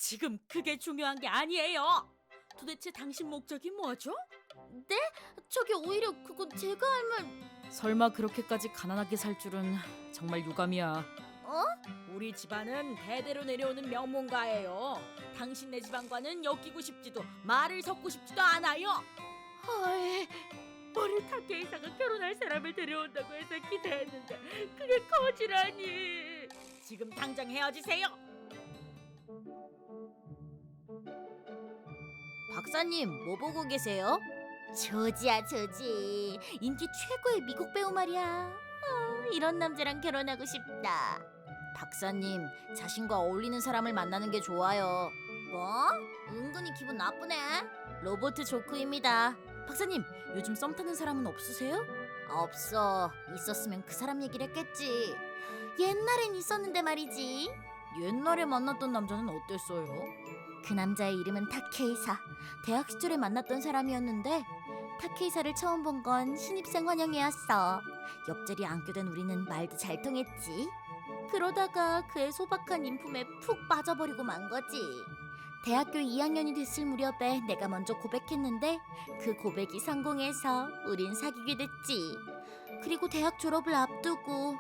지금 그게 중요한 게 아니에요. 도대체 당신 목적이 뭐죠? 네? 저기 오히려 그건 제가 할 말... 설마 그렇게까지 가난하게 살 줄은 정말 유감이야. 어? 우리 집안은 대대로 내려오는 명문가예요. 당신네 집안과는 엮이고 싶지도 말을 섞고 싶지도 않아요. 헐, 우리 타케이사가 결혼할 사람을 데려온다고 해서 기대했는데 그게 거지라니. 지금 당장 헤어지세요. 박사님, 뭐 보고 계세요? 조지야, 조지. 인기 최고의 미국 배우 말이야. 이런 남자랑 결혼하고 싶다. 박사님, 자신과 어울리는 사람을 만나는 게 좋아요. 뭐? 은근히 기분 나쁘네. 로버트 조크입니다. 박사님, 요즘 썸 타는 사람은 없으세요? 없어. 있었으면 그 사람 얘기를 했겠지. 옛날엔 있었는데 말이지. 옛날에 만났던 남자는 어땠어요? 그 남자의 이름은 타케이사. 대학 시절에 만났던 사람이었는데 타케이사를 처음 본 건 신입생 환영회였어. 옆자리에 앉게 된 우리는 말도 잘 통했지. 그러다가 그의 소박한 인품에 푹 빠져버리고 만 거지. 대학교 2학년이 됐을 무렵에 내가 먼저 고백했는데 그 고백이 성공해서 우린 사귀게 됐지. 그리고 대학 졸업을 앞두고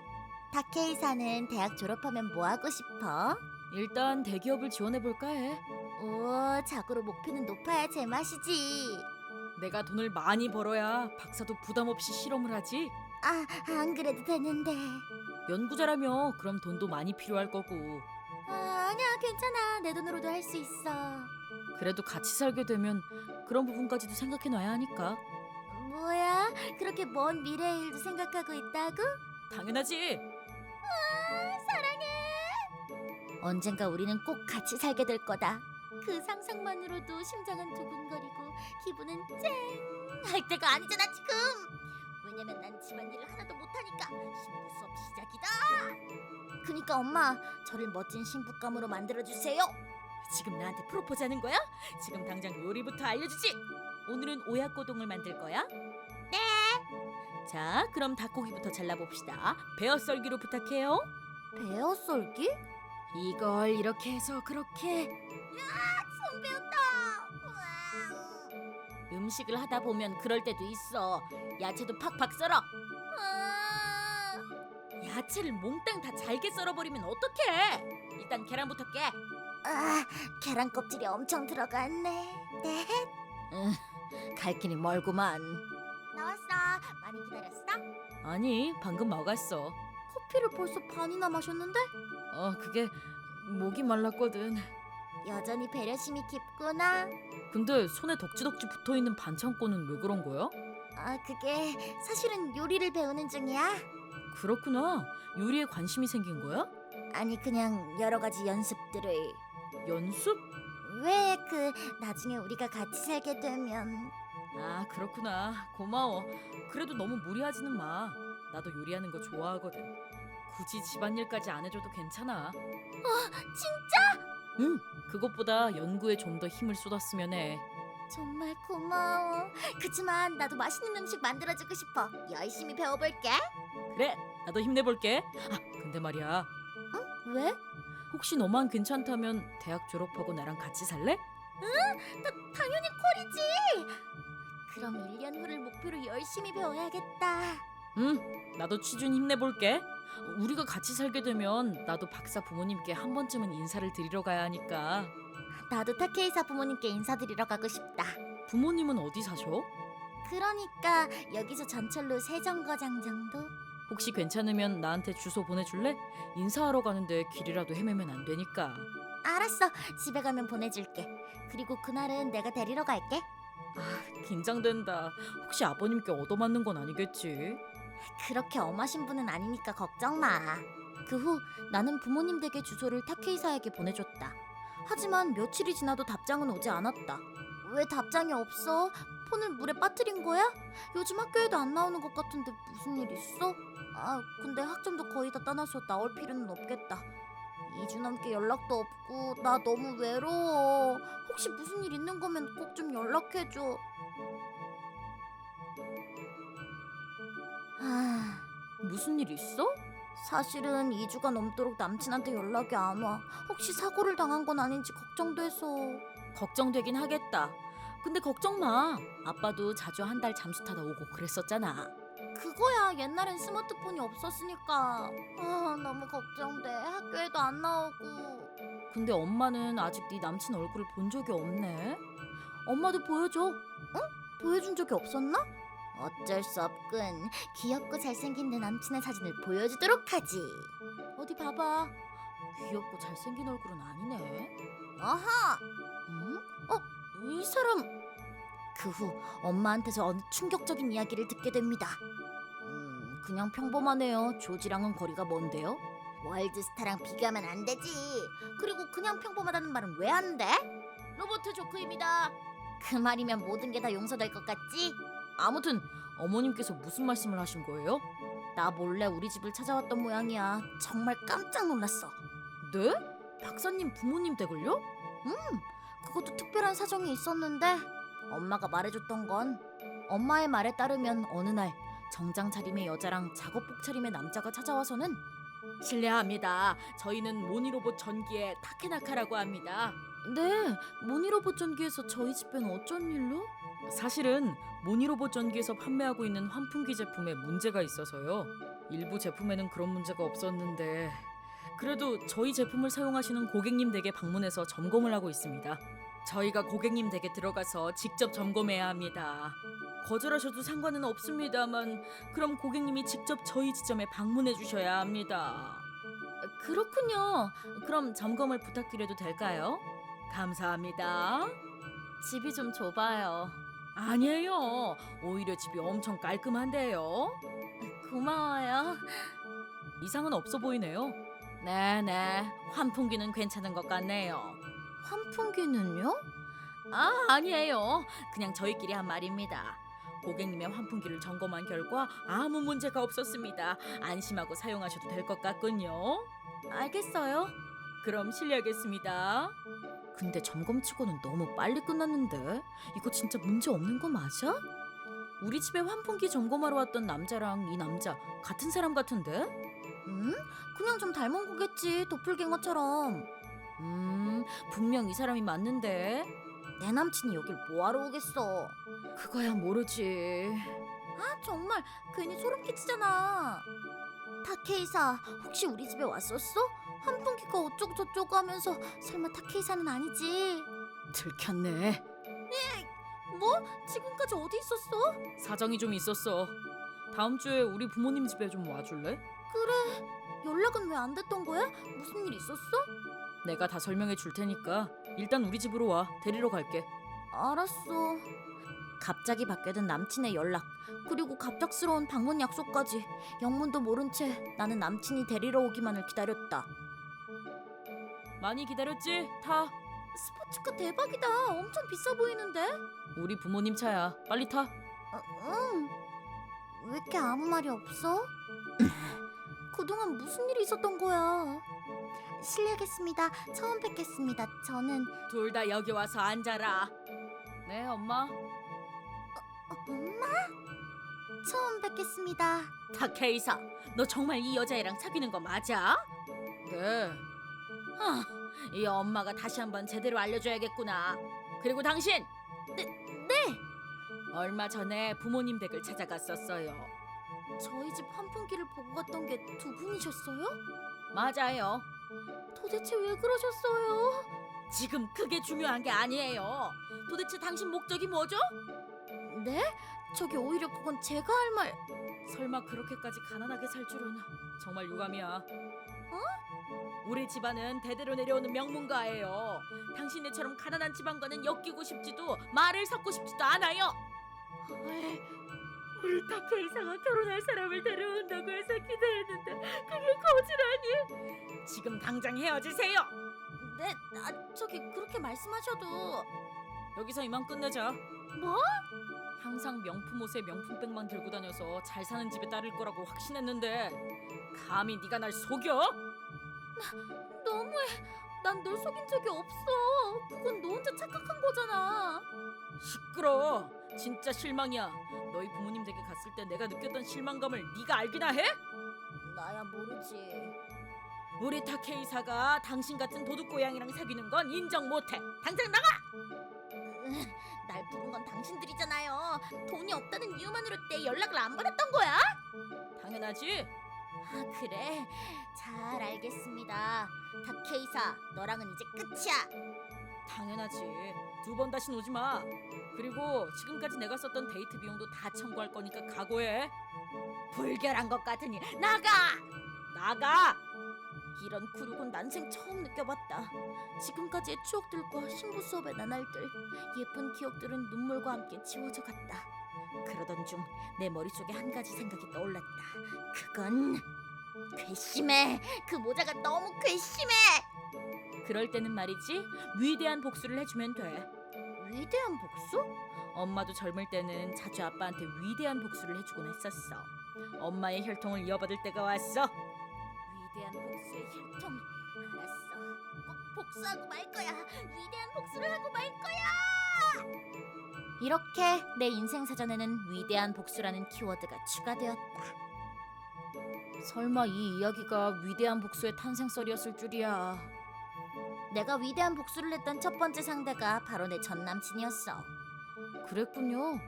타케이사는 대학 졸업하면 뭐 하고 싶어? 일단 대기업을 지원해볼까 해. 오, 자고로 목표는 높아야 제맛이지. 내가 돈을 많이 벌어야 박사도 부담 없이 실험을 하지. 아, 안 그래도 되는데. 연구자라며 그럼 돈도 많이 필요할 거고. 아니야, 괜찮아. 내 돈으로도 할 수 있어. 그래도 같이 살게 되면 그런 부분까지도 생각해놔야 하니까. 뭐야? 그렇게 먼 미래의 일도 생각하고 있다고? 당연하지. 사랑해. 언젠가 우리는 꼭 같이 살게 될 거다. 그 상상만으로도 심장은 두근거리고 기분은 쨍할 때가 아니잖아 지금. 왜냐면 난 집안일을 하나도 못하니까 신부 수업 시작이다. 그니까 엄마, 저를 멋진 신부감으로 만들어주세요. 지금 나한테 프로포즈하는 거야? 지금 당장 요리부터 알려주지. 오늘은 오야코동을 만들 거야? 네. 자, 그럼 닭고기부터 잘라봅시다. 베어 썰기로 부탁해요. 베어 썰기? 이걸 이렇게 해서 그렇게. 손 배운다. 음식을 하다 보면 그럴 때도 있어. 야채도 팍팍 썰어. 야채를 몽땅 다 잘게 썰어버리면 어떡해? 일단 계란부터 깨. 계란 껍질이 엄청 들어갔네. 네. 갈 길이 멀구만. 나왔어. 많이 기다렸어? 아니, 방금 먹었어. 커피를 벌써 반이나 마셨는데? 그게 목이 말랐거든. 여전히 배려심이 깊구나. 근데 손에 덕지덕지 붙어있는 반창고는 왜 그런 거야? 그게 사실은 요리를 배우는 중이야. 그렇구나. 요리에 관심이 생긴 거야? 아니, 그냥 여러 가지 연습들을. 연습? 왜 나중에 우리가 같이 살게 되면. 아, 그렇구나. 고마워. 그래도 너무 무리하지는 마. 나도 요리하는 거 좋아하거든. 굳이 집안일까지 안 해줘도 괜찮아. 진짜? 응, 그것보다 연구에 좀 더 힘을 쏟았으면 해. 정말 고마워. 그치만 나도 맛있는 음식 만들어주고 싶어. 열심히 배워볼게. 그래, 나도 힘내볼게. 근데 말이야. 왜? 혹시 너만 괜찮다면 대학 졸업하고 나랑 같이 살래? 당연히 콜이지. 그럼 1년 후를 목표로 열심히 배워야겠다. 응, 나도 취준 힘내볼게. 우리가 같이 살게 되면 나도 박사 부모님께 한 번쯤은 인사를 드리러 가야 하니까. 나도 타케이사 부모님께 인사드리러 가고 싶다. 부모님은 어디 사셔? 그러니까 여기서 전철로 세정거장 정도? 혹시 괜찮으면 나한테 주소 보내줄래? 인사하러 가는데 길이라도 헤매면 안 되니까. 알았어. 집에 가면 보내줄게. 그리고 그날은 내가 데리러 갈게. 긴장된다. 혹시 아버님께 얻어맞는 건 아니겠지? 그렇게 엄하신 분은 아니니까 걱정 마. 그 후 나는 부모님 댁의 주소를 타케이사에게 보내줬다. 하지만 며칠이 지나도 답장은 오지 않았다. 왜 답장이 없어? 폰을 물에 빠뜨린 거야? 요즘 학교에도 안 나오는 것 같은데 무슨 일 있어? 근데 학점도 거의 다 따놔서 나올 필요는 없겠다. 2주 넘게 연락도 없고 나 너무 외로워. 혹시 무슨 일 있는 거면 꼭 좀 연락해줘. 무슨 일 있어? 사실은 2주가 넘도록 남친한테 연락이 안 와. 혹시 사고를 당한 건 아닌지 걱정돼서. 걱정되긴 하겠다. 근데 걱정 마. 아빠도 자주 한 달 잠수 타다 오고 그랬었잖아. 그거야, 옛날엔 스마트폰이 없었으니까. 아, 너무 걱정돼. 학교에도 안 나오고. 근데 엄마는 아직 네 남친 얼굴을 본 적이 없네. 엄마도 보여줘. 보여준 적이 없었나? 어쩔 수 없군. 귀엽고 잘생긴 내 남친의 사진을 보여주도록 하지. 어디 봐봐. 귀엽고 잘생긴 얼굴은 아니네. 아하! 이 사람... 그 후 엄마한테서 어느 충격적인 이야기를 듣게 됩니다. 그냥 평범하네요. 조지랑은 거리가 먼데요? 월드스타랑 비교하면 안 되지. 그리고 그냥 평범하다는 말은 왜 안 돼? 로버트 조크입니다. 그 말이면 모든 게 다 용서될 것 같지? 아무튼 어머님께서 무슨 말씀을 하신 거예요? 나 몰래 우리 집을 찾아왔던 모양이야. 정말 깜짝 놀랐어. 네? 박사님 부모님 댁을요? 그것도 특별한 사정이 있었는데 엄마가 말해줬던 건, 엄마의 말에 따르면 어느 날 정장 차림의 여자랑 작업복 차림의 남자가 찾아와서는, 실례합니다. 저희는 모니로봇 전기의 타케나카라고 합니다. 네, 모니로봇 전기에서 저희 집엔 어쩐 일로? 사실은 모니로봇 전기에서 판매하고 있는 환풍기 제품에 문제가 있어서요. 일부 제품에는 그런 문제가 없었는데 그래도 저희 제품을 사용하시는 고객님 댁에 방문해서 점검을 하고 있습니다. 저희가 고객님 댁에 들어가서 직접 점검해야 합니다. 거절하셔도 상관은 없습니다만 그럼 고객님이 직접 저희 지점에 방문해 주셔야 합니다. 그렇군요. 그럼 점검을 부탁드려도 될까요? 감사합니다. 집이 좀 좁아요. 아니에요. 오히려 집이 엄청 깔끔한데요. 고마워요. 이상은 없어 보이네요. 네네. 환풍기는 괜찮은 것 같네요. 환풍기는요? 아니에요. 그냥 저희끼리 한 말입니다. 고객님의 환풍기를 점검한 결과 아무 문제가 없었습니다. 안심하고 사용하셔도 될 것 같군요. 알겠어요. 그럼 실례하겠습니다. 근데 점검치고는 너무 빨리 끝났는데 이거 진짜 문제 없는 거 맞아? 우리 집에 환풍기 점검하러 왔던 남자랑 이 남자 같은 사람 같은데? 그냥 좀 닮은 거겠지, 도플갱어처럼. 분명 이 사람이 맞는데. 내 남친이 여길 뭐하러 오겠어. 그거야 모르지. 아, 정말 괜히 소름 끼치잖아. 타케이사, 혹시 우리 집에 왔었어? 환풍기가 어쩌고 저쩌고 하면서 설마 타케이사는 아니지? 들켰네. 뭐? 지금까지 어디 있었어? 사정이 좀 있었어. 다음 주에 우리 부모님 집에 좀 와줄래? 그래. 연락은 왜 안 됐던 거야? 무슨 일 있었어? 내가 다 설명해 줄 테니까 일단 우리 집으로 와. 데리러 갈게. 알았어. 갑자기 받게 된 남친의 연락, 그리고 갑작스러운 방문 약속까지 영문도 모른 채 나는 남친이 데리러 오기만을 기다렸다. 많이 기다렸지? 타. 스포츠카 대박이다. 엄청 비싸 보이는데? 우리 부모님 차야. 빨리 타. 응. 왜 이렇게 아무 말이 없어? 그동안 무슨 일이 있었던 거야? 실례하겠습니다. 처음 뵙겠습니다. 저는... 둘 다 여기 와서 앉아라. 네, 엄마. 엄마? 처음 뵙겠습니다. 타케이사, 너 정말 이 여자애랑 사귀는 거 맞아? 네. 이 엄마가 다시 한번 제대로 알려줘야겠구나. 그리고 당신! 네. 얼마 전에 부모님 댁을 찾아갔었어요. 저희 집 환풍기를 보고 갔던 게 두 분이셨어요? 맞아요. 도대체 왜 그러셨어요? 지금 그게 중요한 게 아니에요. 도대체 당신 목적이 뭐죠? 네? 저기 오히려 그건 제가 할 말... 설마 그렇게까지 가난하게 살 줄은. 정말 유감이야. 우리 집안은 대대로 내려오는 명문가예요. 당신네처럼 가난한 집안과는 엮이고 싶지도 말을 섞고 싶지도 않아요. 우리 타케이사가 결혼할 사람을 데려온다고 해서 기대했는데 그게 거지라니. 지금 당장 헤어지세요. 네, 저기 그렇게 말씀하셔도... 여기서 이만 끝내자. 뭐? 항상 명품 옷에 명품백만 들고 다녀서 잘 사는 집에 따를 거라고 확신했는데 감히 네가 날 속여? 너무해. 난 널 속인 적이 없어. 그건 너 혼자 착각한 거잖아. 시끄러. 진짜 실망이야. 너희 부모님 댁에 갔을 때 내가 느꼈던 실망감을 네가 알기나 해? 나야 모르지. 우리 타케이사가 당신 같은 도둑고양이랑 사귀는 건 인정 못해. 당장 나가! 날 부른 건 당신들이잖아요. 돈이 없다는 이유만으로 내 연락을 안 받았던 거야? 당연하지. 아, 그래. 잘 알겠습니다. 다케이사, 너랑은 이제 끝이야. 당연하지. 2번 다신 오지 마. 그리고 지금까지 내가 썼던 데이트 비용도 다 청구할 거니까 각오해. 불결한 것 같으니 나가! 나가! 이런 굴욕은 난생 처음 느껴봤다. 지금까지의 추억들과 신부 수업의 나날들, 예쁜 기억들은 눈물과 함께 지워져 갔다. 그러던 중 내 머릿속에 한 가지 생각이 떠올랐다. 그건 괘씸해. 그 모자가 너무 괘씸해. 그럴 때는 말이지, 위대한 복수를 해주면 돼. 위대한 복수? 엄마도 젊을 때는 자주 아빠한테 위대한 복수를 해주곤 했었어. 엄마의 혈통을 이어받을 때가 왔어. 위대한 복수의 혈통. 알았어. 꼭 복수하고 말 거야. 위대한 복수를 하고 말 거야. 이렇게 내 인생 사전에는 위대한 복수라는 키워드가 추가되었다. 설마 이 이야기가 위대한 복수의 탄생설이었을 줄이야. 내가 위대한 복수를 했던 첫 번째 상대가 바로 내 전 남친이었어. 그랬군요.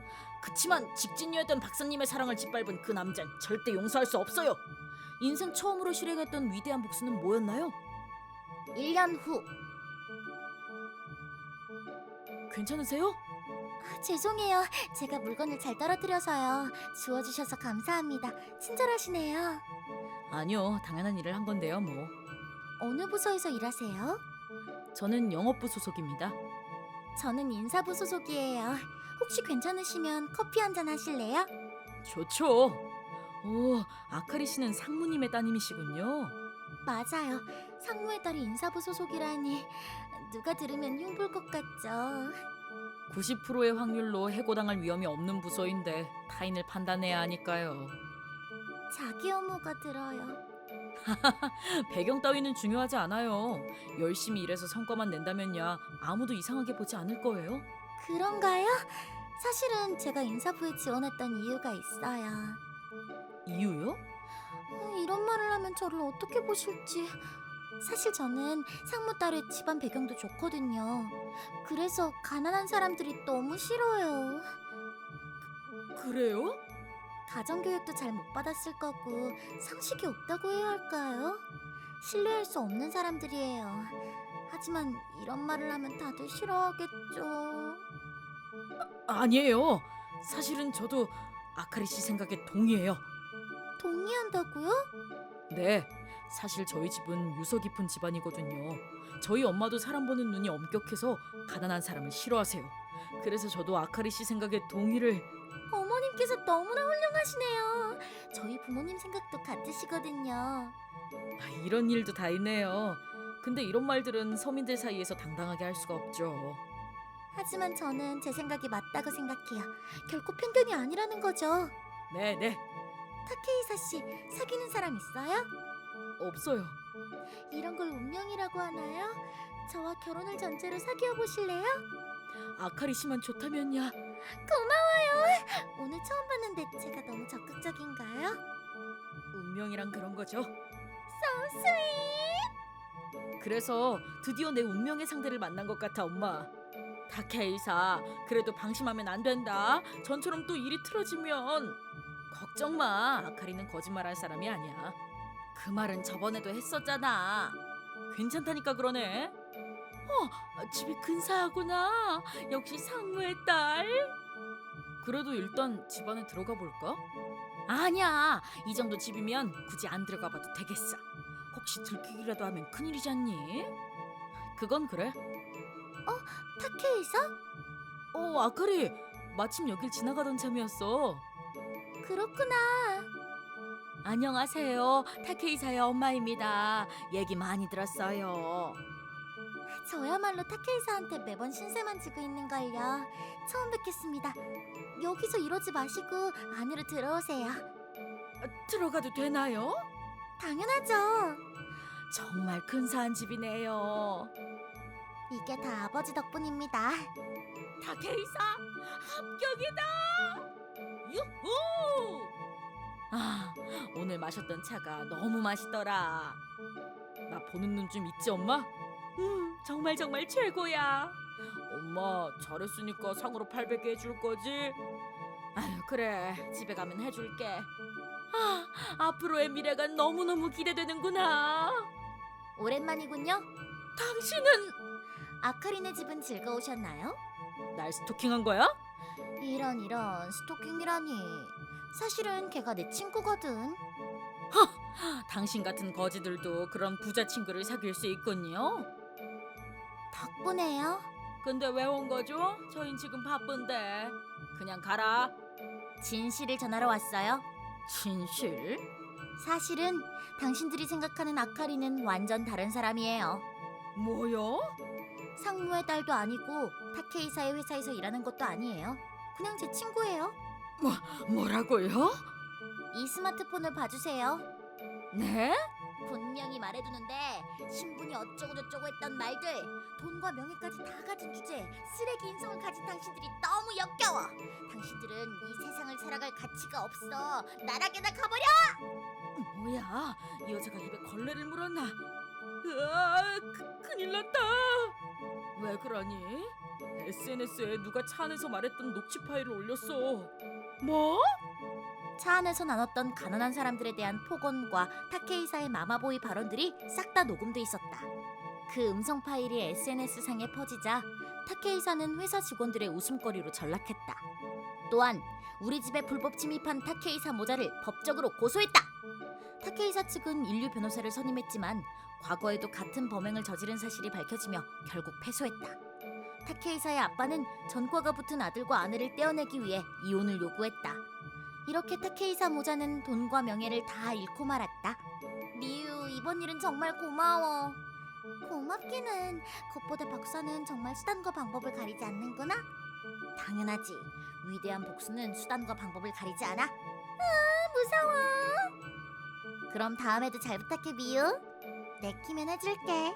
그치만 직진녀였던 박사님의 사랑을 짓밟은 그 남잔 절대 용서할 수 없어요. 인생 처음으로 실행했던 위대한 복수는 뭐였나요? 1년 후. 괜찮으세요? 죄송해요. 제가 물건을 잘 떨어뜨려서요. 주워주셔서 감사합니다. 친절하시네요. 아니요, 당연한 일을 한 건데요, 뭐. 어느 부서에서 일하세요? 저는 영업부 소속입니다. 저는 인사부 소속이에요. 혹시 괜찮으시면 커피 한잔 하실래요? 좋죠. 오, 아카리 씨는 상무님의 따님이시군요. 맞아요. 상무의 딸이 인사부 소속이라니 누가 들으면 흉볼 것 같죠. 90%의 확률로 해고당할 위험이 없는 부서인데 타인을 판단해야 하니까요. 자기 혐오가 들어요. 배경 따위는 중요하지 않아요. 열심히 일해서 성과만 낸다면야 아무도 이상하게 보지 않을 거예요. 그런가요? 사실은 제가 인사부에 지원했던 이유가 있어요. 이유요? 이런 말을 하면 저를 어떻게 보실지. 사실 저는 상무 딸의 집안 배경도 좋거든요. 그래서 가난한 사람들이 너무 싫어요. 그래요? 가정교육도 잘 못 받았을 거고 상식이 없다고 해야 할까요? 신뢰할 수 없는 사람들이에요. 하지만 이런 말을 하면 다들 싫어하겠죠. 아니에요. 사실은 저도 아카리 씨 생각에 동의해요. 동의한다고요? 네, 사실 저희 집은 유서 깊은 집안이거든요. 저희 엄마도 사람 보는 눈이 엄격해서 가난한 사람을 싫어하세요. 그래서 저도 아카리 씨 생각에 동의를... 어머님께서 너무나 훌륭하시네요. 저희 부모님 생각도 같으시거든요. 이런 일도 다 있네요. 근데 이런 말들은 서민들 사이에서 당당하게 할 수가 없죠. 하지만 저는 제 생각이 맞다고 생각해요. 결코 편견이 아니라는 거죠. 네네, 타케이사 씨, 사귀는 사람 있어요? 없어요. 이런 걸 운명이라고 하나요? 저와 결혼을 전제로 사귀어 보실래요? 아카리 씨만 좋다면야. 고마워요. 오늘 처음 봤는데 제가 너무 적극적인가요? 운명이란 그런 거죠. So sweet. 그래서 드디어 내 운명의 상대를 만난 것 같아, 엄마. 타케이사, 그래도 방심하면 안 된다. 전처럼 또 일이 틀어지면. 걱정 마, 아카리는 거짓말할 사람이 아니야. 그 말은 저번에도 했었잖아. 괜찮다니까 그러네. 집이 근사하구나. 역시 상무의 딸. 그래도 일단 집 안에 들어가 볼까? 아니야, 이 정도 집이면 굳이 안 들어가 봐도 되겠어. 혹시 들키기라도 하면 큰일이잖니. 그건 그래. 타케이사? 아카리, 마침 여길 지나가던 참이었어. 그렇구나. 안녕하세요, 타케이사의 엄마입니다. 얘기 많이 들었어요. 저야말로 타케이사한테 매번 신세만 지고 있는걸요. 처음 뵙겠습니다. 여기서 이러지 마시고 안으로 들어오세요. 들어가도 되나요? 당연하죠. 정말 근사한 집이네요. 이게 다 아버지 덕분입니다. 타케이사, 합격이다! 유후! 아, 오늘 마셨던 차가 너무 맛있더라. 나 보는 눈 좀 있지, 엄마? 정말 정말 최고야. 엄마, 잘했으니까 상으로 800개 해줄 거지? 아유, 그래. 집에 가면 해줄게. 아, 앞으로의 미래가 너무너무 기대되는구나. 오랜만이군요. 당신은 아카리네 집은 즐거우셨나요? 날 스토킹한 거야? 이런 스토킹이라니. 사실은 걔가 내 친구거든. 당신 같은 거지들도 그런 부자 친구를 사귈 수 있군요. 덕분에요. 근데 왜 온 거죠? 저흰 지금 바쁜데. 그냥 가라. 진실을 전하러 왔어요. 진실? 사실은 당신들이 생각하는 아카리는 완전 다른 사람이에요. 뭐요? 상무의 딸도 아니고 타케이사의 회사에서 일하는 것도 아니에요. 그냥 제 친구예요. 뭐라고요? 이 스마트폰을 봐주세요. 네? 분명히 말해두는데 신분이 어쩌고저쩌고 했던 말들, 돈과 명예까지 다 가진 주제에 쓰레기 인성을 가진 당신들이 너무 역겨워. 당신들은 이 세상을 살아갈 가치가 없어. 나락에나 가버려. 뭐야? 이 여자가 입에 걸레를 물었나? 으아, 큰일 났다. 왜 그러니? SNS에 누가 차 안에서 말했던 녹취 파일을 올렸어. 뭐? 차 안에서 나눴던 가난한 사람들에 대한 폭언과 타케이사의 마마보이 발언들이 싹 다 녹음돼 있었다. 그 음성 파일이 SNS상에 퍼지자 타케이사는 회사 직원들의 웃음거리로 전락했다. 또한 우리 집에 불법 침입한 타케이사 모자를 법적으로 고소했다. 타케이사 측은 인류 변호사를 선임했지만 과거에도 같은 범행을 저지른 사실이 밝혀지며 결국 패소했다. 타케이사의 아빠는 전과가 붙은 아들과 아내를 떼어내기 위해 이혼을 요구했다. 이렇게 타케이사 모자는 돈과 명예를 다 잃고 말았다. 미유, 이번 일은 정말 고마워. 고맙기는. 그것보다 박사는 정말 수단과 방법을 가리지 않는구나. 당연하지. 위대한 복수는 수단과 방법을 가리지 않아. 무서워. 그럼 다음에도 잘 부탁해, 미유. 내키면 해줄게.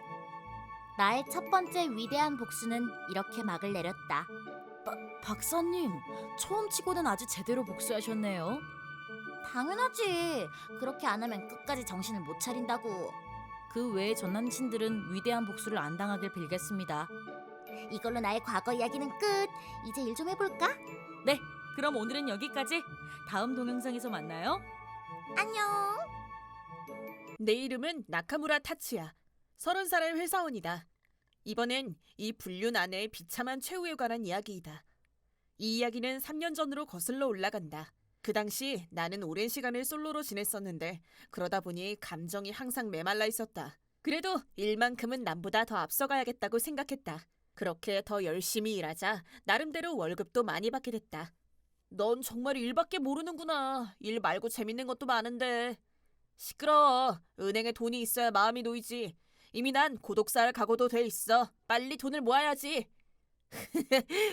나의 첫 번째 위대한 복수는 이렇게 막을 내렸다. 박사님, 처음 치고는 아주 제대로 복수하셨네요. 당연하지. 그렇게 안 하면 끝까지 정신을 못 차린다고. 그 외의 전 남친들은 위대한 복수를 안 당하길 빌겠습니다. 이걸로 나의 과거 이야기는 끝. 이제 일 좀 해볼까? 네, 그럼 오늘은 여기까지. 다음 동영상에서 만나요. 안녕. 내 이름은 나카무라 타츠야. 30살의 회사원이다. 이번엔 이 불륜 아내의 비참한 최후에 관한 이야기이다. 이 이야기는 3년 전으로 거슬러 올라간다. 그 당시 나는 오랜 시간을 솔로로 지냈었는데 그러다 보니 감정이 항상 메말라 있었다. 그래도 일만큼은 남보다 더 앞서가야겠다고 생각했다. 그렇게 더 열심히 일하자 나름대로 월급도 많이 받게 됐다. 넌 정말 일밖에 모르는구나. 일 말고 재밌는 것도 많은데. 시끄러워. 은행에 돈이 있어야 마음이 놓이지. 이미 난 고독사할 각오도 돼 있어. 빨리 돈을 모아야지.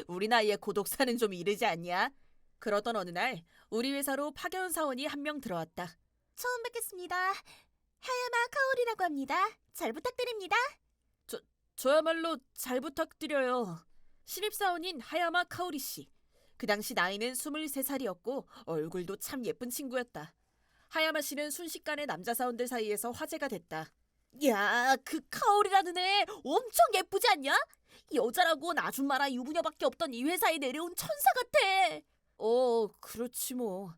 우리 나이에 고독사는 좀 이르지 않냐? 그러던 어느 날 우리 회사로 파견 사원이 한 명 들어왔다. 처음 뵙겠습니다. 하야마 카오리라고 합니다. 잘 부탁드립니다. 저야말로 잘 부탁드려요. 신입사원인 하야마 카오리 씨. 그 당시 나이는 23살이었고 얼굴도 참 예쁜 친구였다. 하야마 씨는 순식간에 남자 사원들 사이에서 화제가 됐다. 야, 그 카오리라는 애 엄청 예쁘지 않냐? 여자라곤 아줌마랑 유부녀밖에 없던 이 회사에 내려온 천사 같아. 그렇지 뭐.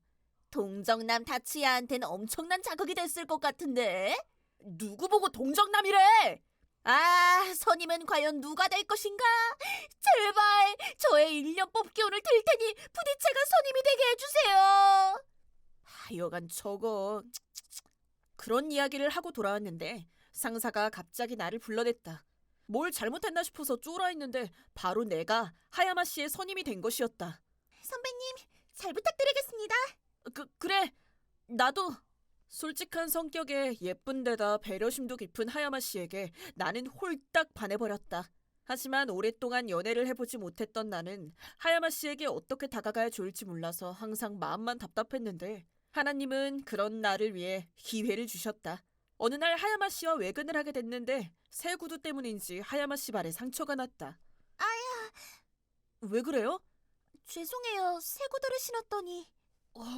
동정남 타츠야한테는 엄청난 자극이 됐을 것 같은데. 누구 보고 동정남이래? 아, 선임은 과연 누가 될 것인가? 제발 저의 1년 뽑기운을 들 테니 부디 제가 선임이 되게 해주세요. 하여간 저거. 그런 이야기를 하고 돌아왔는데 상사가 갑자기 나를 불러냈다. 뭘 잘못했나 싶어서 쫄아있는데 바로 내가 하야마 씨의 선임이 된 것이었다. 선배님, 잘 부탁드리겠습니다. 그래, 나도. 솔직한 성격에 예쁜 데다 배려심도 깊은 하야마 씨에게 나는 홀딱 반해버렸다. 하지만 오랫동안 연애를 해보지 못했던 나는 하야마 씨에게 어떻게 다가가야 좋을지 몰라서 항상 마음만 답답했는데 하나님은 그런 나를 위해 기회를 주셨다. 어느 날 하야마 씨와 외근을 하게 됐는데 새 구두 때문인지 하야마 씨 발에 상처가 났다. 아야. 왜 그래요? 죄송해요. 새 구두를 신었더니.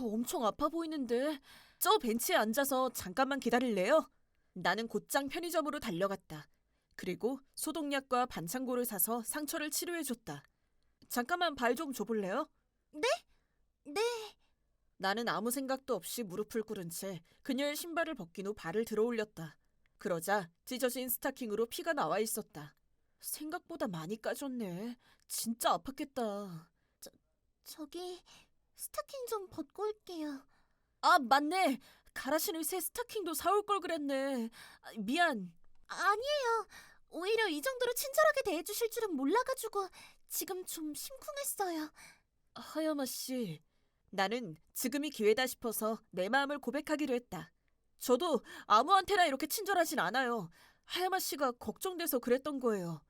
엄청 아파 보이는데. 저 벤치에 앉아서 잠깐만 기다릴래요? 나는 곧장 편의점으로 달려갔다. 그리고 소독약과 반창고를 사서 상처를 치료해줬다. 잠깐만 발 좀 줘볼래요? 네. 나는 아무 생각도 없이 무릎을 꿇은 채 그녀의 신발을 벗긴 후 발을 들어 올렸다. 그러자 찢어진 스타킹으로 피가 나와 있었다. 생각보다 많이 까졌네. 진짜 아팠겠다. 저기 스타킹 좀 벗고 올게요. 아, 맞네. 가라 신을 새 스타킹도 사올 걸 그랬네. 미안. 아니에요. 오히려 이 정도로 친절하게 대해주실 줄은 몰라가지고 지금 좀 심쿵했어요. 하야마 씨, 나는 지금이 기회다 싶어서 내 마음을 고백하기로 했다. 저도 아무한테나 이렇게 친절하진 않아요. 하야마 씨가 걱정돼서 그랬던 거예요.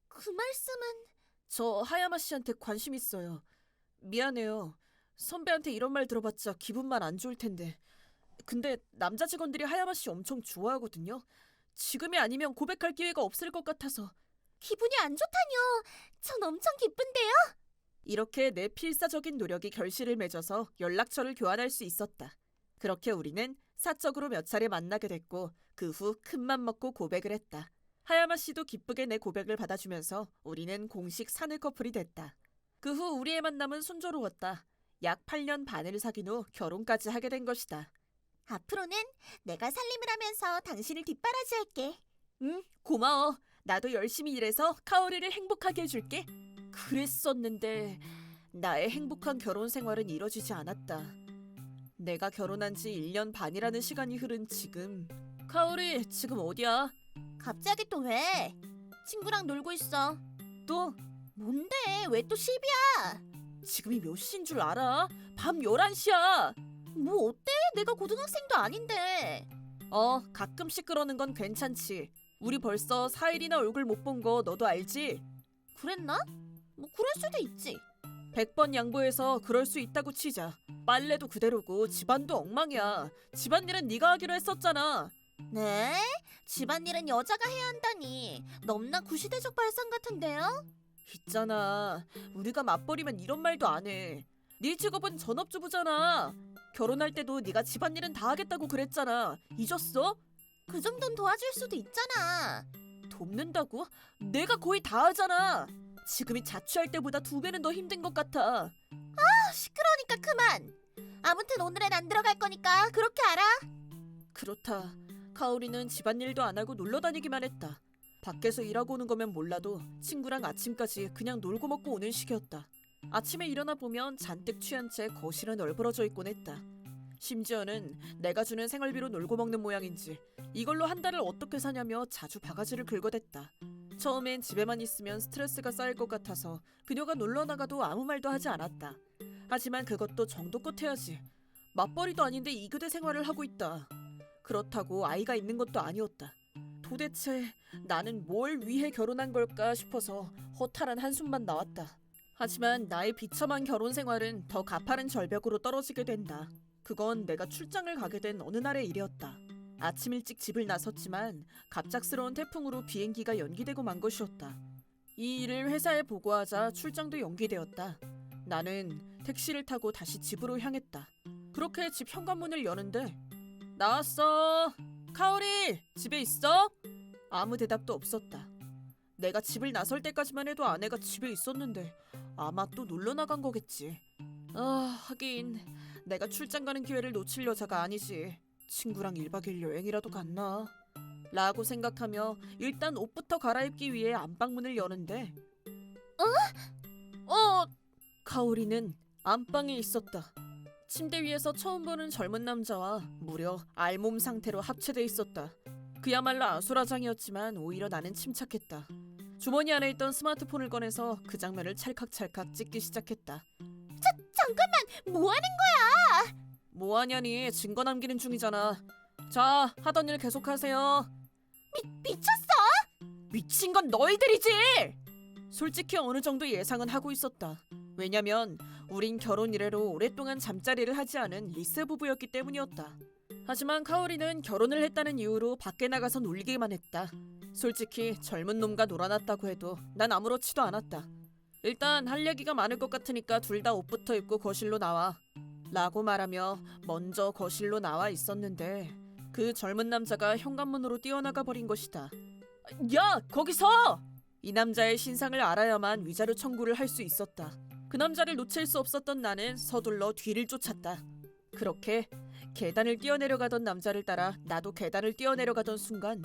그 말씀은... 저 하야마 씨한테 관심 있어요. 미안해요. 선배한테 이런 말 들어봤자 기분만 안 좋을 텐데. 근데 남자 직원들이 하야마 씨 엄청 좋아하거든요. 지금이 아니면 고백할 기회가 없을 것 같아서. 기분이 안 좋다뇨. 전 엄청 기쁜데요. 이렇게 내 필사적인 노력이 결실을 맺어서 연락처를 교환할 수 있었다. 그렇게 우리는 사적으로 몇 차례 만나게 됐고 그 후 큰맘 먹고 고백을 했다. 하야마 씨도 기쁘게 내 고백을 받아주면서 우리는 공식 사내 커플이 됐다. 그 후 우리의 만남은 순조로웠다. 약 8년 반을 사귄 후 결혼까지 하게 된 것이다. 앞으로는 내가 살림을 하면서 당신을 뒷바라지할게. 응, 고마워. 나도 열심히 일해서 카오리를 행복하게 해줄게. 그랬었는데 나의 행복한 결혼 생활은 이뤄지지 않았다. 내가 결혼한 지 1년 반이라는 시간이 흐른 지금. 카오리, 지금 어디야? 갑자기 또 왜? 친구랑 놀고 있어. 또? 뭔데? 왜 또 시비야? 지금이 몇 시인 줄 알아? 밤 11시야. 뭐 어때? 내가 고등학생도 아닌데. 가끔씩 그러는 건 괜찮지. 우리 벌써 4일이나 얼굴 못 본 거 너도 알지? 그랬나? 뭐 그럴 수도 있지. 100번 양보해서 그럴 수 있다고 치자. 빨래도 그대로고 집안도 엉망이야. 집안일은 네가 하기로 했었잖아. 네? 집안일은 여자가 해야 한다니. 넘나 구시대적 발상 같은데요? 있잖아. 우리가 맞벌이면 이런 말도 안 해. 네 직업은 전업주부잖아. 결혼할 때도 네가 집안일은 다 하겠다고 그랬잖아. 잊었어? 그 정도는 도와줄 수도 있잖아. 돕는다고? 내가 거의 다 하잖아. 지금이 자취할 때보다 2배는 더 힘든 것 같아. 시끄러우니까 그만. 아무튼 오늘은 안 들어갈 거니까 그렇게 알아. 그렇다. 카오리는 집안일도 안 하고 놀러 다니기만 했다. 밖에서 일하고 오는 거면 몰라도 친구랑 아침까지 그냥 놀고 먹고 오는 식이었다. 아침에 일어나 보면 잔뜩 취한 채 거실은 널브러져 있곤 했다. 심지어는 내가 주는 생활비로 놀고 먹는 모양인지 이걸로 한 달을 어떻게 사냐며 자주 바가지를 긁어댔다. 처음엔 집에만 있으면 스트레스가 쌓일 것 같아서 그녀가 놀러 나가도 아무 말도 하지 않았다. 하지만 그것도 정도껏 해야지. 맞벌이도 아닌데 이교대 생활을 하고 있다. 그렇다고 아이가 있는 것도 아니었다. 도대체 나는 뭘 위해 결혼한 걸까 싶어서 허탈한 한숨만 나왔다. 하지만 나의 비참한 결혼 생활은 더 가파른 절벽으로 떨어지게 된다. 그건 내가 출장을 가게 된 어느 날의 일이었다. 아침 일찍 집을 나섰지만 갑작스러운 태풍으로 비행기가 연기되고 만 것이었다. 이 일을 회사에 보고하자 출장도 연기되었다. 나는 택시를 타고 다시 집으로 향했다. 그렇게 집 현관문을 여는데 나왔어. 카오리, 집에 있어? 아무 대답도 없었다. 내가 집을 나설 때까지만 해도 아내가 집에 있었는데 아마 또 놀러 나간 거겠지. 하긴 내가 출장 가는 기회를 놓칠 여자가 아니지. 친구랑 1박 2일 여행이라도 갔나? 라고 생각하며 일단 옷부터 갈아입기 위해 안방문을 여는데 카오리는 안방에 있었다. 침대 위에서 처음 보는 젊은 남자와 무려 알몸 상태로 합체돼 있었다. 그야말로 아수라장이었지만 오히려 나는 침착했다. 주머니 안에 있던 스마트폰을 꺼내서 그 장면을 찰칵찰칵 찍기 시작했다. 잠깐만, 뭐 하는 뭐하냐니, 증거 남기는 중이잖아. 자, 하던 일 계속하세요. 미쳤어? 미친 건 너희들이지! 솔직히 어느 정도 예상은 하고 있었다. 왜냐면 우린 결혼 이래로 오랫동안 잠자리를 하지 않은 리세 부부였기 때문이었다. 하지만 카오리는 결혼을 했다는 이유로 밖에 나가서 놀기만 했다. 솔직히 젊은 놈과 놀아났다고 해도 난 아무렇지도 않았다. 일단 할 얘기가 많을 것 같으니까 둘 다 옷부터 입고 거실로 나와. 라고 말하며 먼저 거실로 나와 있었는데 그 젊은 남자가 현관문으로 뛰어나가 버린 것이다. 야, 거기서! 이 남자의 신상을 알아야만 위자료 청구를 할 수 있었다. 그 남자를 놓칠 수 없었던 나는 서둘러 뒤를 쫓았다. 그렇게 계단을 뛰어내려가던 남자를 따라 나도 계단을 뛰어내려가던 순간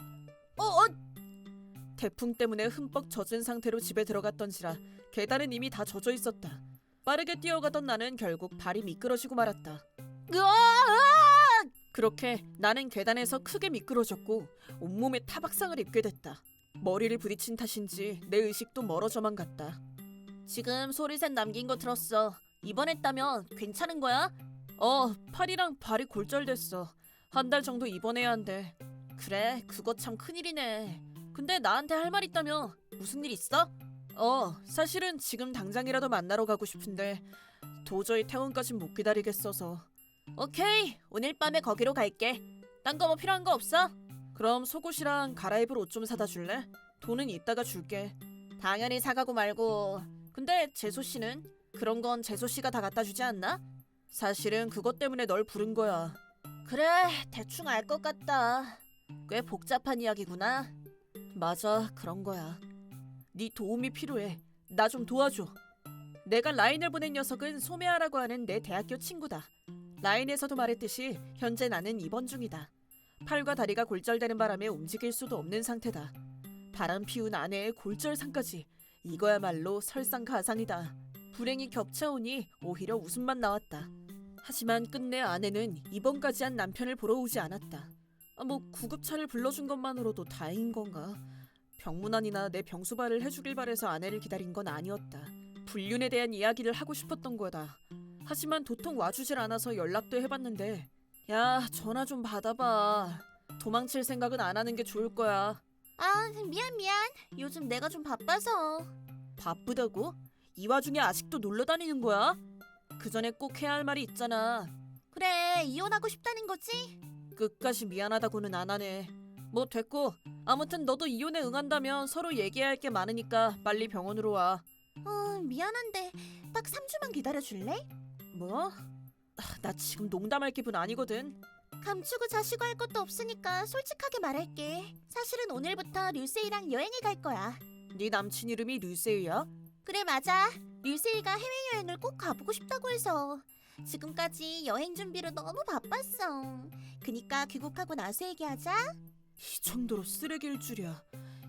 태풍 때문에 흠뻑 젖은 상태로 집에 들어갔던지라 계단은 이미 다 젖어 있었다. 빠르게 뛰어가던 나는 결국 발이 미끄러지고 말았다. 그렇게 나는 계단에서 크게 미끄러졌고 온몸에 타박상을 입게 됐다. 머리를 부딪힌 탓인지 내 의식도 멀어져만 갔다. 지금 소리샘 남긴 거 들었어. 입원했다면 괜찮은 거야? 팔이랑 발이 골절됐어. 한 달 정도 입원해야 한대. 그래, 그거 참 큰일이네. 근데 나한테 할 말 있다며. 무슨 일 있어? 사실은 지금 당장이라도 만나러 가고 싶은데 도저히 퇴원까진 못 기다리겠어서. 오케이, 오늘 밤에 거기로 갈게. 딴 거 뭐 필요한 거 없어? 그럼 속옷이랑 갈아입을 옷 좀 사다 줄래? 돈은 이따가 줄게. 당연히 사가고 말고. 근데 재소 씨는? 그런 건 재소 씨가 다 갖다 주지 않나? 사실은 그것 때문에 널 부른 거야. 그래, 대충 알 것 같다. 꽤 복잡한 이야기구나. 맞아, 그런 거야. 네 도움이 필요해. 나 좀 도와줘. 내가 라인을 보낸 녀석은 소매아라고 하는 내 대학교 친구다. 라인에서도 말했듯이 현재 나는 입원 중이다. 팔과 다리가 골절되는 바람에 움직일 수도 없는 상태다. 바람 피운 아내의 골절상까지. 이거야말로 설상가상이다. 불행이 겹쳐오니 오히려 웃음만 나왔다. 하지만 끝내 아내는 입원까지 한 남편을 보러 오지 않았다. 구급차를 불러준 것만으로도 다행인 건가? 병문안이나 내 병수발을 해주길 바래서 아내를 기다린 건 아니었다. 불륜에 대한 이야기를 하고 싶었던 거다. 하지만 도통 와주질 않아서 연락도 해봤는데 야, 전화 좀 받아봐. 도망칠 생각은 안 하는 게 좋을 거야. 미안. 요즘 내가 좀 바빠서. 바쁘다고? 이 와중에 아직도 놀러 다니는 거야? 그 전에 꼭 해야 할 말이 있잖아. 그래, 이혼하고 싶다는 거지? 끝까지 미안하다고는 안 하네. 뭐 됐고, 아무튼 너도 이혼에 응한다면 서로 얘기해야 할 게 많으니까 빨리 병원으로 와. 미안한데 딱 3주만 기다려줄래? 뭐? 나 지금 농담할 기분 아니거든. 감추고 자시고 할 것도 없으니까 솔직하게 말할게. 사실은 오늘부터 류세이랑 여행에 갈 거야. 네 남친 이름이 류세이야? 그래, 맞아. 류세이가 해외여행을 꼭 가보고 싶다고 해서. 지금까지 여행 준비로 너무 바빴어. 그니까 귀국하고 나서 얘기하자. 이 정도로 쓰레기일 줄이야.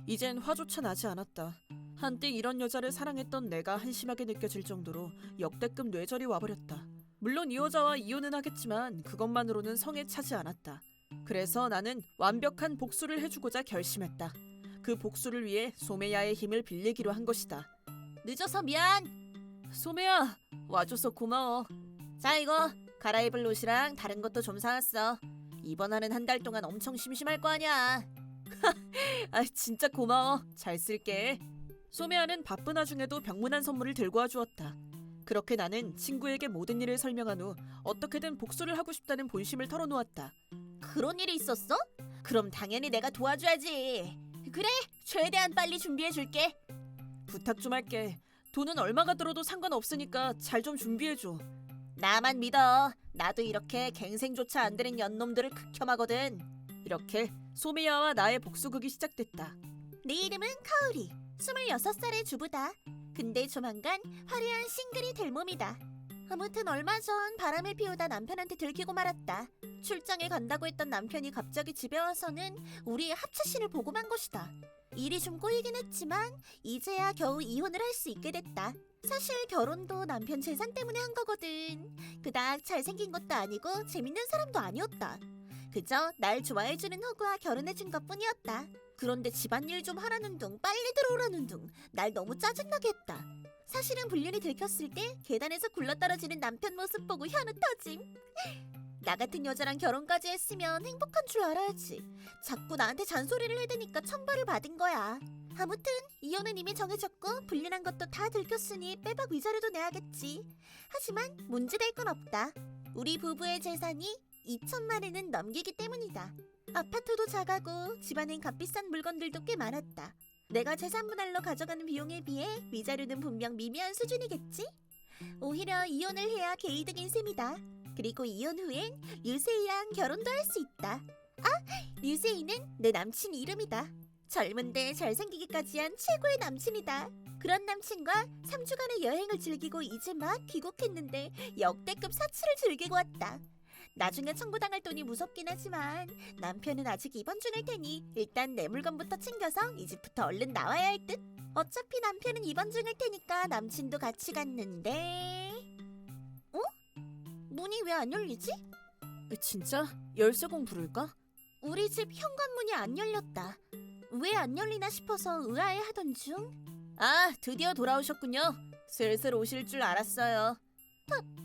이젠 화조차 나지 않았다. 한때 이런 여자를 사랑했던 내가 한심하게 느껴질 정도로 역대급 뇌절이 와버렸다. 물론 이 여자와 이혼은 하겠지만 그것만으로는 성에 차지 않았다. 그래서 나는 완벽한 복수를 해주고자 결심했다. 그 복수를 위해 소매야의 힘을 빌리기로 한 것이다. 늦어서 미안. 소매야, 와줘서 고마워. 자, 이거 갈아입을 옷이랑 다른 것도 좀 사왔어. 입원하는 한 달 동안 엄청 심심할 거 아니야. 진짜 고마워. 잘 쓸게. 소매야는 바쁜 와중에도 병문안 선물을 들고 와주었다. 그렇게 나는 친구에게 모든 일을 설명한 후 어떻게든 복수를 하고 싶다는 본심을 털어놓았다. 그런 일이 있었어? 그럼 당연히 내가 도와줘야지. 그래, 최대한 빨리 준비해줄게. 부탁 좀 할게. 돈은 얼마가 들어도 상관없으니까 잘 좀 준비해줘. 나만 믿어. 나도 이렇게 갱생조차 안 되는 연놈들을 극혐하거든. 이렇게 소미야와 나의 복수극이 시작됐다. 내 이름은 카오리. 26살의 주부다. 근데 조만간 화려한 싱글이 될 몸이다. 아무튼 얼마 전 바람을 피우다 남편한테 들키고 말았다. 출장에 간다고 했던 남편이 갑자기 집에 와서는 우리의 합체신을 보고 만 것이다. 일이 좀 꼬이긴 했지만 이제야 겨우 이혼을 할 수 있게 됐다. 사실 결혼도 남편 재산 때문에 한 거거든. 그닥 잘생긴 것도 아니고 재밌는 사람도 아니었다. 그저 날 좋아해주는 호구와 결혼해준 것뿐이었다. 그런데 집안일 좀 하라는 둥 빨리 들어오라는 둥 날 너무 짜증나게 했다. 사실은 불륜이 들켰을 때 계단에서 굴러떨어지는 남편 모습 보고 현우 터짐. 나 같은 여자랑 결혼까지 했으면 행복한 줄 알아야지. 자꾸 나한테 잔소리를 해대니까 천벌을 받은 거야. 아무튼 이혼은 이미 정해졌고 불륜한 것도 다 들켰으니 빼박 위자료도 내야겠지. 하지만 문제될 건 없다. 우리 부부의 재산이 2천만 원은 넘기기 때문이다. 아파트도 작아고 집안엔 값비싼 물건들도 꽤 많았다. 내가 재산 분할로 가져가는 비용에 비해 위자료는 분명 미미한 수준이겠지? 오히려 이혼을 해야 개이득인 셈이다. 그리고 이혼 후엔 류세이랑 결혼도 할 수 있다. 류세이는 내 남친 이름이다. 젊은데 잘생기기까지 한 최고의 남친이다. 그런 남친과 3주간의 여행을 즐기고 이제 막 귀국했는데 역대급 사치를 즐기고 왔다. 나중에 청구당할 돈이 무섭긴 하지만 남편은 아직 입원 중일 테니 일단 내 물건부터 챙겨서 이 집부터 얼른 나와야 할 듯. 어차피 남편은 입원 중일 테니까 남친도 같이 갔는데. 어? 문이 왜 안 열리지? 진짜? 열쇠공 부를까? 우리 집 현관문이 안 열렸다. 왜 안 열리나 싶어서 의아해하던 중. 아, 드디어 돌아오셨군요. 슬슬 오실 줄 알았어요.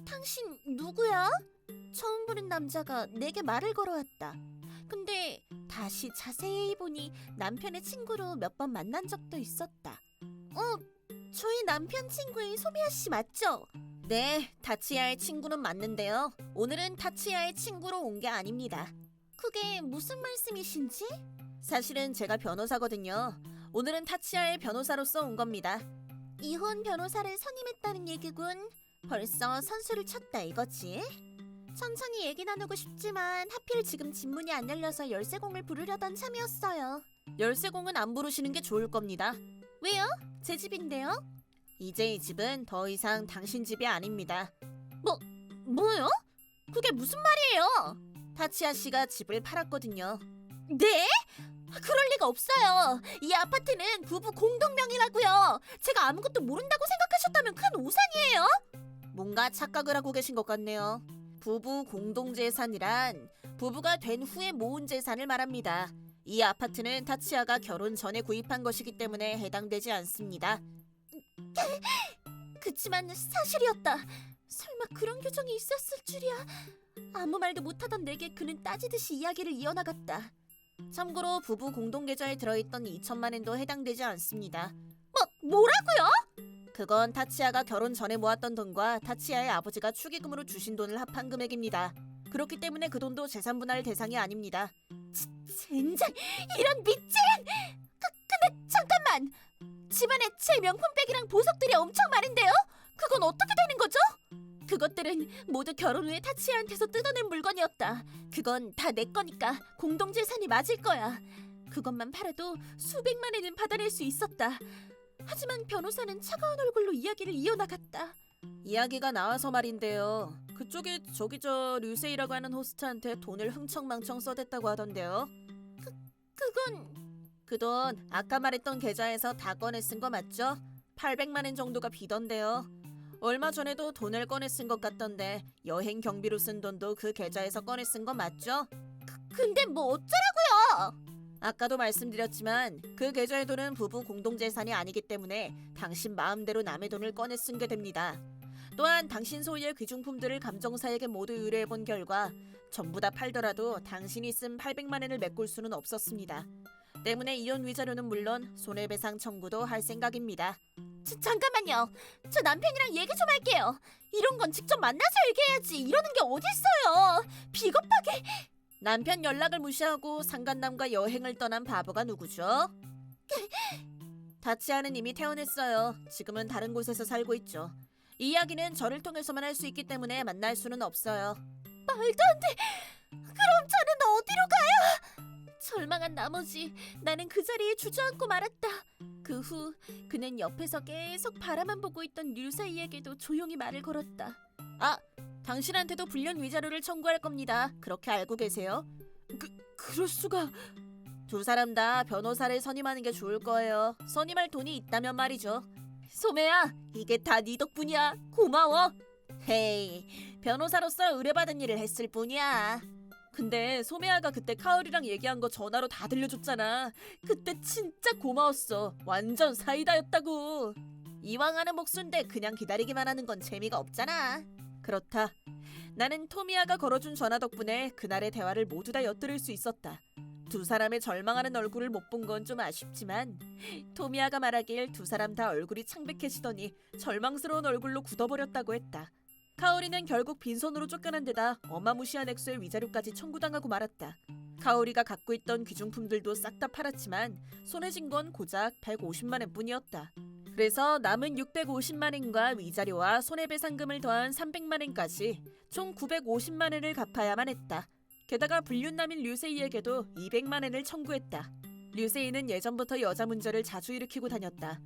당신 누구야? 처음 보는 남자가 내게 말을 걸어왔다. 근데 다시 자세히 보니 남편의 친구로 몇 번 만난 적도 있었다. 저희 남편 친구인 소미야 씨 맞죠? 네, 타치야의 친구는 맞는데요. 오늘은 타치야의 친구로 온 게 아닙니다. 그게 무슨 말씀이신지? 사실은 제가 변호사거든요. 오늘은 타치야의 변호사로서 온 겁니다. 이혼 변호사를 선임했다는 얘기군. 벌써 선수를 쳤다 이거지? 천천히 얘기 나누고 싶지만 하필 지금 집 문이 안 열려서 열쇠공을 부르려던 참이었어요. 열쇠공은 안 부르시는 게 좋을 겁니다. 왜요? 제 집인데요? 이제 이 집은 더 이상 당신 집이 아닙니다. 뭐요? 그게 무슨 말이에요? 타치야 씨가 집을 팔았거든요. 네? 그럴 리가 없어요. 이 아파트는 부부 공동명의라고요. 제가 아무것도 모른다고 생각하셨다면 큰 오산이에요. 뭔가 착각을 하고 계신 것 같네요. 부부 공동재산이란 부부가 된 후에 모은 재산을 말합니다. 이 아파트는 타치야가 결혼 전에 구입한 것이기 때문에 해당되지 않습니다. 그치만 사실이었다. 설마 그런 규정이 있었을 줄이야. 아무 말도 못하던 내게 그는 따지듯이 이야기를 이어나갔다. 참고로 부부 공동계좌에 들어있던 2천만 엔도 해당되지 않습니다. 뭐라고요? 그건 타치야가 결혼 전에 모았던 돈과 타치야의 아버지가 축의금으로 주신 돈을 합한 금액입니다. 그렇기 때문에 그 돈도 재산분할 대상이 아닙니다. 젠장, 이런 미친! 근데 잠깐만! 집안에 제 명품백이랑 보석들이 엄청 많은데요? 그건 어떻게 되는 거죠? 그것들은 모두 결혼 후에 타치야한테서 뜯어낸 물건이었다. 그건 다 내 거니까 공동재산이 맞을 거야. 그것만 팔아도 수백만 엔은 받아낼 수 있었다. 하지만 변호사는 차가운 얼굴로 이야기를 이어나갔다. 이야기가 나와서 말인데요. 그쪽에 저기 저 류세이라고 하는 호스트한테 돈을 흥청망청 써댔다고 하던데요. 그건 그 돈 아까 말했던 계좌에서 다 꺼내 쓴 거 맞죠? 800만 엔 정도가 비던데요. 얼마 전에도 돈을 꺼내 쓴 것 같던데 여행 경비로 쓴 돈도 그 계좌에서 꺼내 쓴 거 맞죠? 근데 뭐 어쩌라고요? 아까도 말씀드렸지만 그 계좌의 돈은 부부 공동재산이 아니기 때문에 당신 마음대로 남의 돈을 꺼내 쓴 게 됩니다. 또한 당신 소유의 귀중품들을 감정사에게 모두 의뢰해본 결과 전부 다 팔더라도 당신이 쓴 800만 엔을 메꿀 수는 없었습니다. 때문에 이혼 위자료는 물론 손해배상 청구도 할 생각입니다. 잠깐만요. 저 남편이랑 얘기 좀 할게요. 이런 건 직접 만나서 얘기해야지. 이러는 게 어딨어요. 비겁하게. 남편 연락을 무시하고 상간남과 여행을 떠난 바보가 누구죠? 타치야는 이미 퇴원했어요. 지금은 다른 곳에서 살고 있죠. 이 이야기는 저를 통해서만 할 수 있기 때문에 만날 수는 없어요. 말도 안 돼. 그럼 저는 어디로 가요? 절망한 나머지 나는 그 자리에 주저앉고 말았다. 그 후 그는 옆에서 계속 바라만 보고 있던 류세이에게도 조용히 말을 걸었다. 당신한테도 불륜 위자료를 청구할 겁니다. 그렇게 알고 계세요? 그럴 수가. 두 사람 다 변호사를 선임하는 게 좋을 거예요. 선임할 돈이 있다면 말이죠. 소매야, 이게 다 네 덕분이야. 고마워. 헤이, 변호사로서 의뢰받은 일을 했을 뿐이야. 근데 소매아가 그때 카오리랑 얘기한 거 전화로 다 들려줬잖아. 그때 진짜 고마웠어. 완전 사이다였다고. 이왕 하는 복수인데 그냥 기다리기만 하는 건 재미가 없잖아. 그렇다. 나는 토미아가 걸어준 전화 덕분에 그날의 대화를 모두 다 엿들을 수 있었다. 두 사람의 절망하는 얼굴을 못 본 건 좀 아쉽지만 토미아가 말하길 두 사람 다 얼굴이 창백해지더니 절망스러운 얼굴로 굳어버렸다고 했다. 카오리는 결국 빈손으로 쫓겨난 데다 어마무시한 액수의 위자료까지 청구당하고 말았다. 카오리가 갖고 있던 귀중품들도 싹 다 팔았지만 손에 쥔 건 고작 150만 엔뿐이었다. 그래서 남은 650만 엔과 위자료와 손해배상금을 더한 300만 엔까지 총 950만 엔을 갚아야만 했다. 게다가 불륜남인 류세이에게도 200만 엔을 청구했다. 류세이는 예전부터 여자 문제를 자주 일으키고 다녔다.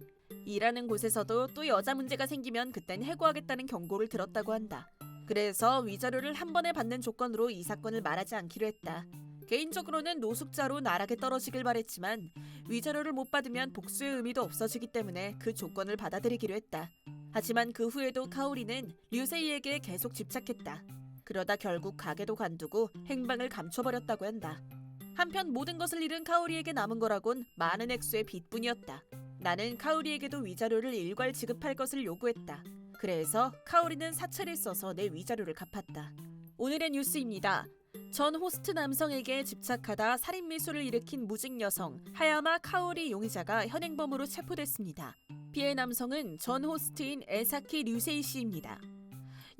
일하는 곳에서도 또 여자 문제가 생기면 그땐 해고하겠다는 경고를 들었다고 한다. 그래서 위자료를 한 번에 받는 조건으로 이 사건을 말하지 않기로 했다. 개인적으로는 노숙자로 나락에 떨어지길 바랬지만 위자료를 못 받으면 복수의 의미도 없어지기 때문에 그 조건을 받아들이기로 했다. 하지만 그 후에도 카오리는 류세이에게 계속 집착했다. 그러다 결국 가게도 관두고 행방을 감춰버렸다고 한다. 한편 모든 것을 잃은 카오리에게 남은 거라곤 많은 액수의 빚뿐이었다. 나는 카오리에게도 위자료를 일괄 지급할 것을 요구했다. 그래서 카오리는 사채를 써서 내 위자료를 갚았다. 오늘의 뉴스입니다. 전 호스트 남성에게 집착하다 살인 미수를 일으킨 무직 여성 하야마 카오리 용의자가 현행범으로 체포됐습니다. 피해 남성은 전 호스트인 에사키 류세이 씨입니다.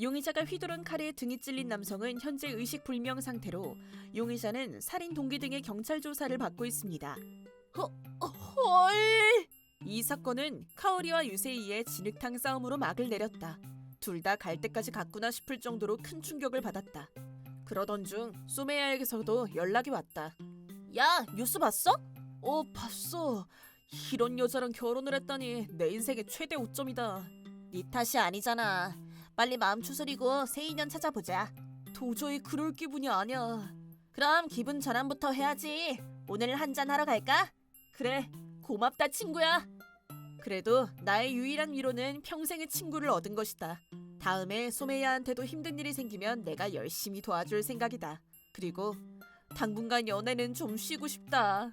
용의자가 휘두른 칼에 등이 찔린 남성은 현재 의식불명 상태로 용의자는 살인 동기 등의 경찰 조사를 받고 있습니다. 헐! 이 사건은 카오리와 유세이의 진흙탕 싸움으로 막을 내렸다. 둘 다 갈 때까지 갔구나 싶을 정도로 큰 충격을 받았다. 그러던 중 소메야에게서도 연락이 왔다. 야, 뉴스 봤어? 봤어. 이런 여자랑 결혼을 했다니 내 인생의 최대 오점이다. 네 탓이 아니잖아. 빨리 마음 추스리고 새 인연 찾아보자. 도저히 그럴 기분이 아니야. 그럼 기분 전환부터 해야지. 오늘 한잔 하러 갈까? 그래, 고맙다 친구야. 그래도 나의 유일한 위로는 평생의 친구를 얻은 것이다. 다음에 소메야한테도 힘든 일이 생기면 내가 열심히 도와줄 생각이다. 그리고 당분간 연애는 좀 쉬고 싶다.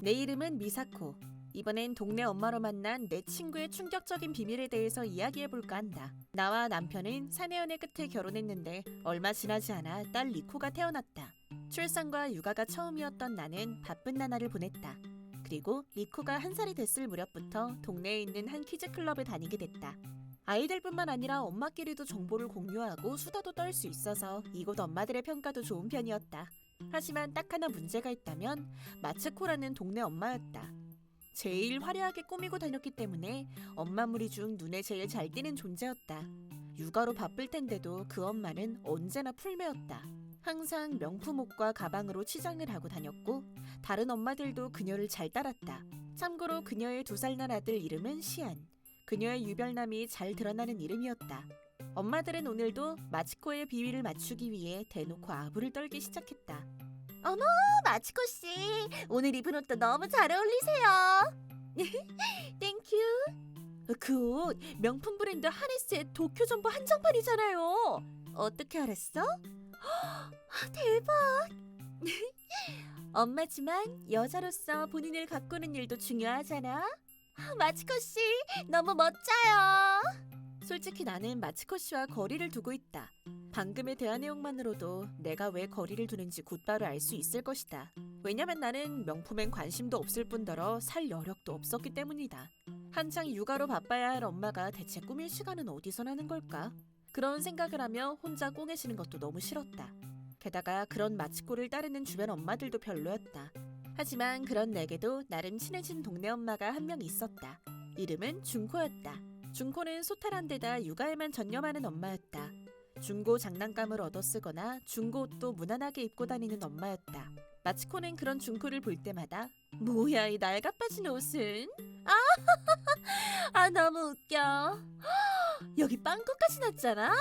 내 이름은 미사코. 이번엔 동네 엄마로 만난 내 친구의 충격적인 비밀에 대해서 이야기해볼까 한다. 나와 남편은 사내연애 끝에 결혼했는데 얼마 지나지 않아 딸 리코가 태어났다. 출산과 육아가 처음이었던 나는 바쁜 나날을 보냈다. 그리고 리코가 1살이 됐을 무렵부터 동네에 있는 한 키즈클럽에 다니게 됐다. 아이들뿐만 아니라 엄마끼리도 정보를 공유하고 수다도 떨 수 있어서 이곳 엄마들의 평가도 좋은 편이었다. 하지만 딱 하나 문제가 있다면 마츠코라는 동네 엄마였다. 제일 화려하게 꾸미고 다녔기 때문에 엄마 무리 중 눈에 제일 잘 띄는 존재였다. 육아로 바쁠 텐데도 그 엄마는 언제나 풀매였다. 항상 명품 옷과 가방으로 치장을 하고 다녔고 다른 엄마들도 그녀를 잘 따랐다. 참고로 그녀의 2살 난 아들 이름은 시안. 그녀의 유별남이 잘 드러나는 이름이었다. 엄마들은 오늘도 마치코의 비위를 맞추기 위해 대놓고 아부를 떨기 시작했다. 어머, 마치코 씨, 오늘 입은 옷도 너무 잘 어울리세요. 땡큐. 그 옷 명품 브랜드 하네스의 도쿄 점퍼 한정판이잖아요. 어떻게 알았어? 대박. 엄마지만 여자로서 본인을 가꾸는 일도 중요하잖아. 마치코 씨, 너무 멋져요. 솔직히 나는 마치코 씨와 거리를 두고 있다. 방금의 대화 내용만으로도 내가 왜 거리를 두는지 곧바로 알 수 있을 것이다. 왜냐면 나는 명품엔 관심도 없을 뿐더러 살 여력도 없었기 때문이다. 한창 육아로 바빠야 할 엄마가 대체 꾸밀 시간은 어디서 나는 걸까? 그런 생각을 하며 혼자 꽁해지는 것도 너무 싫었다. 게다가 그런 마치코를 따르는 주변 엄마들도 별로였다. 하지만 그런 내게도 나름 친해진 동네 엄마가 한 명 있었다. 이름은 준코였다. 준코는 소탈한 데다 육아에만 전념하는 엄마였다. 중고 장난감을 얻어 쓰거나 중고 옷도 무난하게 입고 다니는 엄마였다. 마치코는 그런 준코를 볼 때마다 뭐야 이 낡아빠진 옷은? 너무 웃겨. 여기 빵꾸까지 났잖아.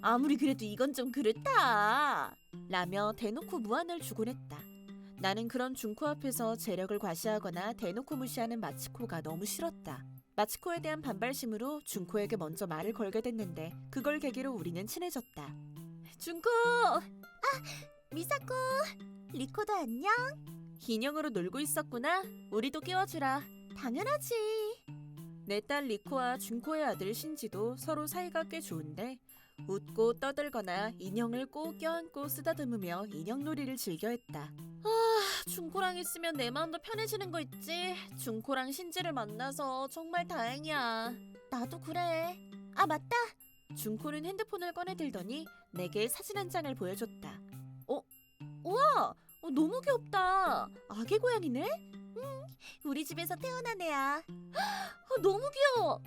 아무리 그래도 이건 좀 그렇다. 라며 대놓고 무안을 주곤 했다. 나는 그런 준코 앞에서 재력을 과시하거나 대놓고 무시하는 마치코가 너무 싫었다. 마치코에 대한 반발심으로 준코에게 먼저 말을 걸게 됐는데 그걸 계기로 우리는 친해졌다. 준코! 미사코, 리코도 안녕? 인형으로 놀고 있었구나. 우리도 끼워주라. 당연하지. 내 딸 리코와 준코의 아들 신지도 서로 사이가 꽤 좋은데 웃고 떠들거나 인형을 꼭 껴안고 쓰다듬으며 인형놀이를 즐겨했다. 준코랑 있으면 내 마음도 편해지는 거 있지. 준코랑 신지를 만나서 정말 다행이야. 나도 그래. 맞다. 준코는 핸드폰을 꺼내들더니 내게 사진 한 장을 보여줬다. 우와! 너무 귀엽다. 아기 고양이네? 우리 집에서 태어난 애야. 너무 귀여워.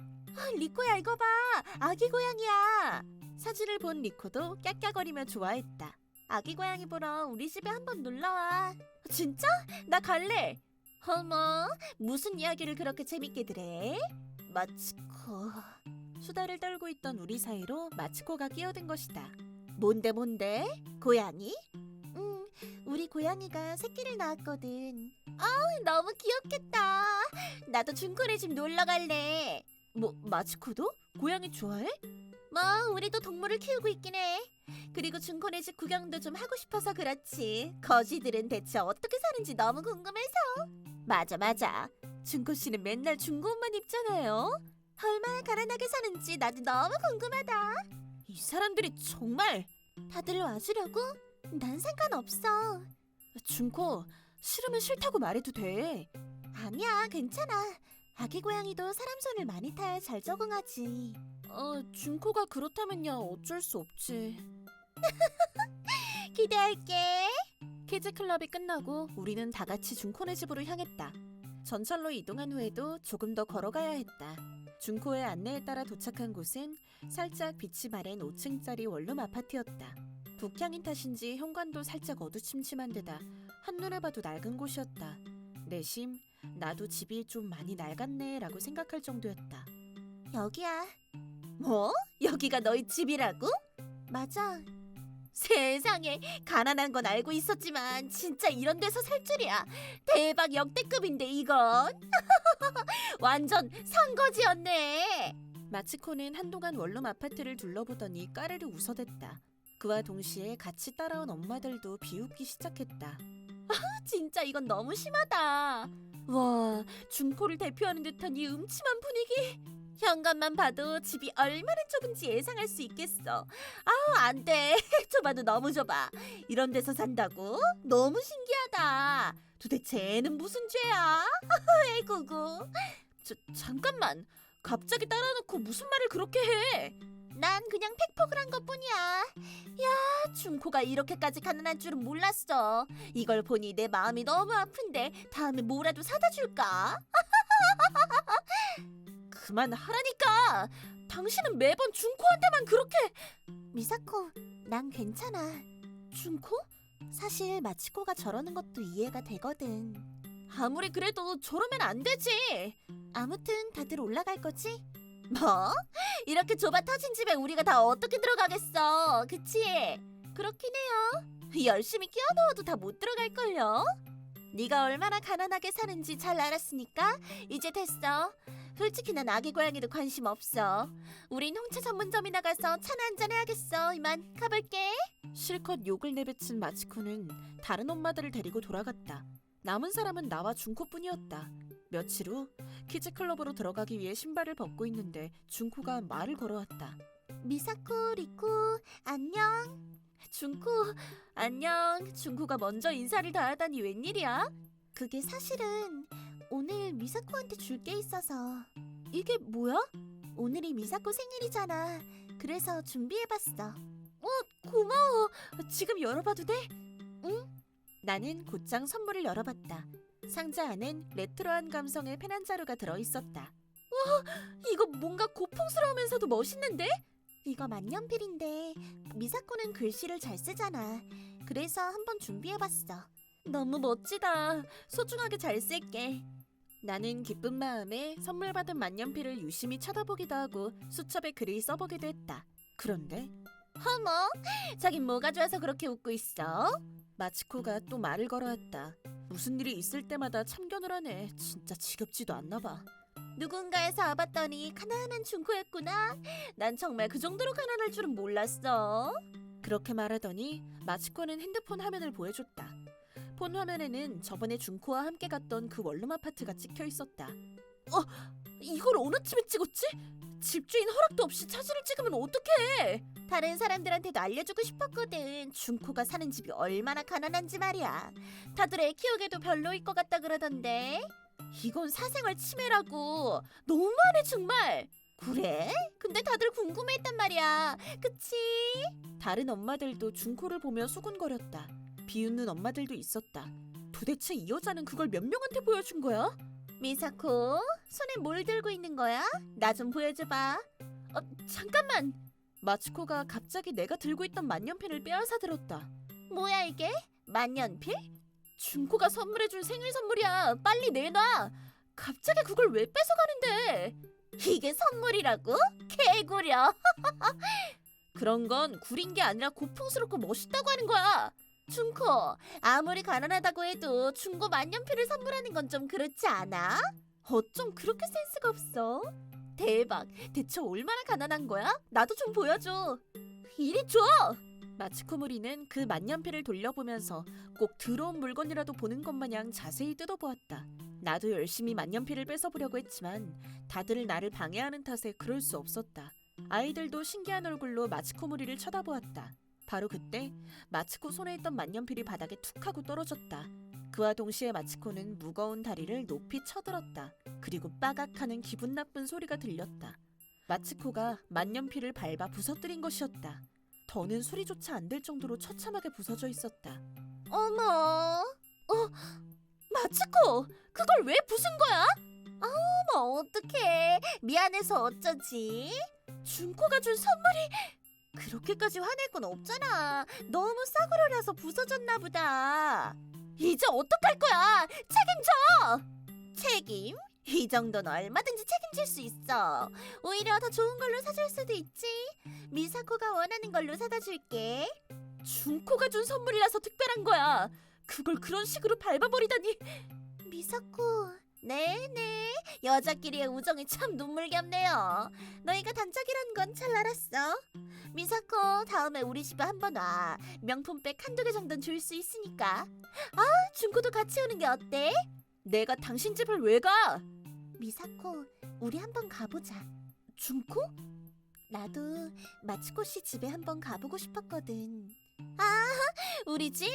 리코야 이거 봐. 아기 고양이야. 사진을 본 리코도 깍깍거리며 좋아했다. 아기 고양이 보러 우리 집에 한번 놀러와. 진짜? 나 갈래. 어머, 무슨 이야기를 그렇게 재밌게들 해? 마치코. 수다를 떨고 있던 우리 사이로 마치코가 끼어든 것이다. 뭔데? 고양이? 응, 우리 고양이가 새끼를 낳았거든. 너무 귀엽겠다. 나도 준코네 집 놀러 갈래. 마치코도? 고양이 좋아해? 뭐, 우리도 동물을 키우고 있긴 해. 그리고 준코네 집 구경도 좀 하고 싶어서 그렇지. 거지들은 대체 어떻게 사는지 너무 궁금해서. 맞아. 준코 씨는 맨날 중고 옷만 입잖아요. 얼마나 가난하게 사는지 나도 너무 궁금하다. 이 사람들이 정말. 다들 와주려고? 난 상관없어. 준코, 싫으면 싫다고 말해도 돼. 아니야, 괜찮아. 아기 고양이도 사람 손을 많이 타야 잘 적응하지. 준코가 그렇다면야 어쩔 수 없지. 기대할게. 키즈 클럽이 끝나고 우리는 다 같이 준코네 집으로 향했다. 전철로 이동한 후에도 조금 더 걸어가야 했다. 준코의 안내에 따라 도착한 곳은 살짝 빛이 바랜 5층짜리 원룸 아파트였다. 북향인 탓인지 현관도 살짝 어두침침한 데다 한눈에 봐도 낡은 곳이었다. 내심 나도 집이 좀 많이 낡았네 라고 생각할 정도였다. 여기야. 뭐? 여기가 너희 집이라고? 맞아. 세상에, 가난한 건 알고 있었지만 진짜 이런 데서 살 줄이야. 대박 역대급인데 이건. 완전 상거지였네. 마치코는 한동안 원룸 아파트를 둘러보더니 까르르 웃어댔다. 그와 동시에 같이 따라온 엄마들도 비웃기 시작했다. 진짜 이건 너무 심하다. 와, 준코를 대표하는 듯한 이 음침한 분위기. 현관만 봐도 집이 얼마나 좁은지 예상할 수 있겠어. 안 돼. 좁아도 너무 좁아. 이런 데서 산다고? 너무 신기하다. 도대체 애는 무슨 죄야? 에구구. 잠깐만. 갑자기 따라놓고 무슨 말을 그렇게 해? 난 그냥 팩폭을 한 것뿐이야. 준코가 이렇게까지 가난한 줄은 몰랐어. 이걸 보니 내 마음이 너무 아픈데 다음에 뭐라도 사다 줄까? 그만하라니까. 당신은 매번 준코한테만 그렇게. 미사코, 난 괜찮아. 준코? 사실 마치코가 저러는 것도 이해가 되거든. 아무리 그래도 저러면 안 되지. 아무튼 다들 올라갈 거지? 뭐? 이렇게 좁아 터진 집에 우리가 다 어떻게 들어가겠어. 그치? 그렇긴 해요. 열심히 끼워 넣어도 다 못 들어갈걸요? 네가 얼마나 가난하게 사는지 잘 알았으니까 이제 됐어. 솔직히 난 아기 고양이도 관심 없어. 우린 홍차 전문점이 나가서 차나 한잔 해야겠어. 이만 가볼게. 실컷 욕을 내뱉은 마치코는 다른 엄마들을 데리고 돌아갔다. 남은 사람은 나와 준코뿐이었다. 며칠 후 키즈클럽으로 들어가기 위해 신발을 벗고 있는데 준코가 말을 걸어왔다. 미사코, 리코, 안녕. 준코, 안녕. 준코가 먼저 인사를 다 하다니 웬일이야? 그게 사실은 오늘 미사코한테 줄 게 있어서. 이게 뭐야? 오늘이 미사코 생일이잖아. 그래서 준비해봤어. 고마워. 지금 열어봐도 돼? 응? 나는 곧장 선물을 열어봤다. 상자 안엔 레트로한 감성의 펜 한 자루가 들어있었다. 와, 이거 뭔가 고풍스러우면서도 멋있는데? 이거 만년필인데 미사코는 글씨를 잘 쓰잖아. 그래서 한번 준비해봤어. 너무 멋지다. 소중하게 잘 쓸게. 나는 기쁜 마음에 선물 받은 만년필을 유심히 쳐다보기도 하고 수첩에 글을 써보기도 했다. 그런데 어머, 자긴 뭐가 좋아서 그렇게 웃고 있어? 마치코가 또 말을 걸어왔다. 무슨 일이 있을 때마다 참견을 하네. 진짜 지겹지도 않나 봐. 누군가에서 와봤더니 가난한 준코였구나. 난 정말 그 정도로 가난할 줄은 몰랐어. 그렇게 말하더니 마치코는 핸드폰 화면을 보여줬다. 폰 화면에는 저번에 준코와 함께 갔던 그 원룸 아파트가 찍혀 있었다. 이걸 어느 쯤에 찍었지? 집주인 허락도 없이 사진을 찍으면 어떡해? 다른 사람들한테도 알려주고 싶었거든. 준코가 사는 집이 얼마나 가난한지 말이야. 다들 애 키우기도 별로일 것 같다 그러던데. 이건 사생활 침해라고. 너무하네 정말. 그래? 근데 다들 궁금해했단 말이야. 그치? 다른 엄마들도 준코를 보며 수군거렸다. 비웃는 엄마들도 있었다. 도대체 이 여자는 그걸 몇 명한테 보여준 거야? 미사코, 손에 뭘 들고 있는 거야? 나 좀 보여줘봐. 잠깐만! 마츠코가 갑자기 내가 들고 있던 만년필을 빼앗아 들었다. 뭐야 이게? 만년필? 준코가 선물해준 생일 선물이야. 빨리 내놔. 갑자기 그걸 왜 뺏어가는데? 이게 선물이라고? 개구려. 그런 건 구린 게 아니라 고풍스럽고 멋있다고 하는 거야. 준코, 아무리 가난하다고 해도 중고 만년필을 선물하는 건 좀 그렇지 않아? 어쩜 그렇게 센스가 없어? 대박. 대체 얼마나 가난한 거야? 나도 좀 보여줘. 이리 줘. 마츠코모리는 그 만년필을 돌려보면서 꼭 들어온 물건이라도 보는 것 마냥 자세히 뜯어보았다. 나도 열심히 만년필을 뺏어보려고 했지만 다들 나를 방해하는 탓에 그럴 수 없었다. 아이들도 신기한 얼굴로 마츠코모리를 쳐다보았다. 바로 그때 마츠코 손에 있던 만년필이 바닥에 툭 하고 떨어졌다. 그와 동시에 마츠코는 무거운 다리를 높이 쳐들었다. 그리고 빠각하는 기분 나쁜 소리가 들렸다. 마츠코가 만년필을 밟아 부서뜨린 것이었다. 더는 소리조차 안 될 정도로 처참하게 부서져 있었다. 어머, 마츠코! 그걸 왜 부순 거야? 어머 어떡해. 미안해서 어쩌지? 준코가 준 선물이... 그렇게까지 화낼 건 없잖아. 너무 싸구려라서 부서졌나 보다. 이제 어떡할 거야? 책임져! 책임? 이 정도는 얼마든지 책임질 수 있어. 오히려 더 좋은 걸로 사줄 수도 있지. 미사코가 원하는 걸로 사다 줄게. 준코가 준 선물이라서 특별한 거야. 그걸 그런 식으로 밟아버리다니. 미사코, 네네. 여자끼리의 우정이 참 눈물겹네요. 너희가 단짝이란 건 잘 알았어. 미사코, 다음에 우리 집에 한번 와. 명품백 한두 개 정도는 줄 수 있으니까. 준코도 같이 오는 게 어때? 내가 당신 집을 왜 가? 미사코, 우리 한번 가보자. 준코? 나도 마츠코 씨 집에 한번 가보고 싶었거든. 우리 집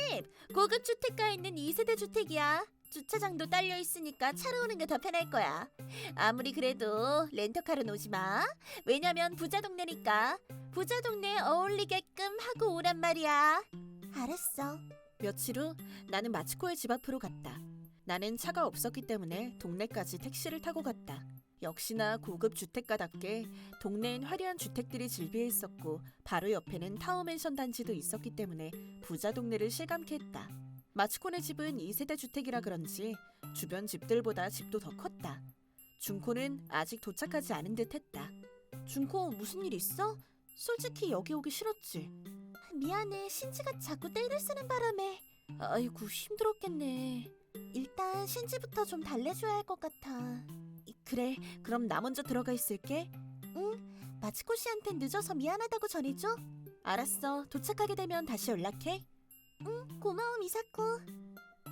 고급 주택가에 있는 2세대 주택이야. 주차장도 딸려 있으니까 차로 오는 게 더 편할 거야. 아무리 그래도 렌터카로 오지 마. 왜냐면 부자 동네니까. 부자 동네에 어울리게끔 하고 오란 말이야. 알았어. 며칠 후 나는 마츠코의 집 앞으로 갔다. 나는 차가 없었기 때문에 동네까지 택시를 타고 갔다. 역시나 고급 주택가답게 동네엔 화려한 주택들이 질비해 있었고 바로 옆에는 타워맨션 단지도 있었기 때문에 부자 동네를 실감케 했다. 마츠코네 집은 2세대 주택이라 그런지 주변 집들보다 집도 더 컸다. 준코는 아직 도착하지 않은 듯 했다. 준코, 무슨 일 있어? 솔직히 여기 오기 싫었지? 미안해. 신지가 자꾸 떼를 쓰는 바람에. 아이고, 힘들었겠네. 일단 신지부터 좀 달래줘야 할 것 같아. 그래, 그럼 나 먼저 들어가 있을게. 마츠코 씨한테 늦어서 미안하다고 전해줘. 알았어, 도착하게 되면 다시 연락해. 고마워 미사코.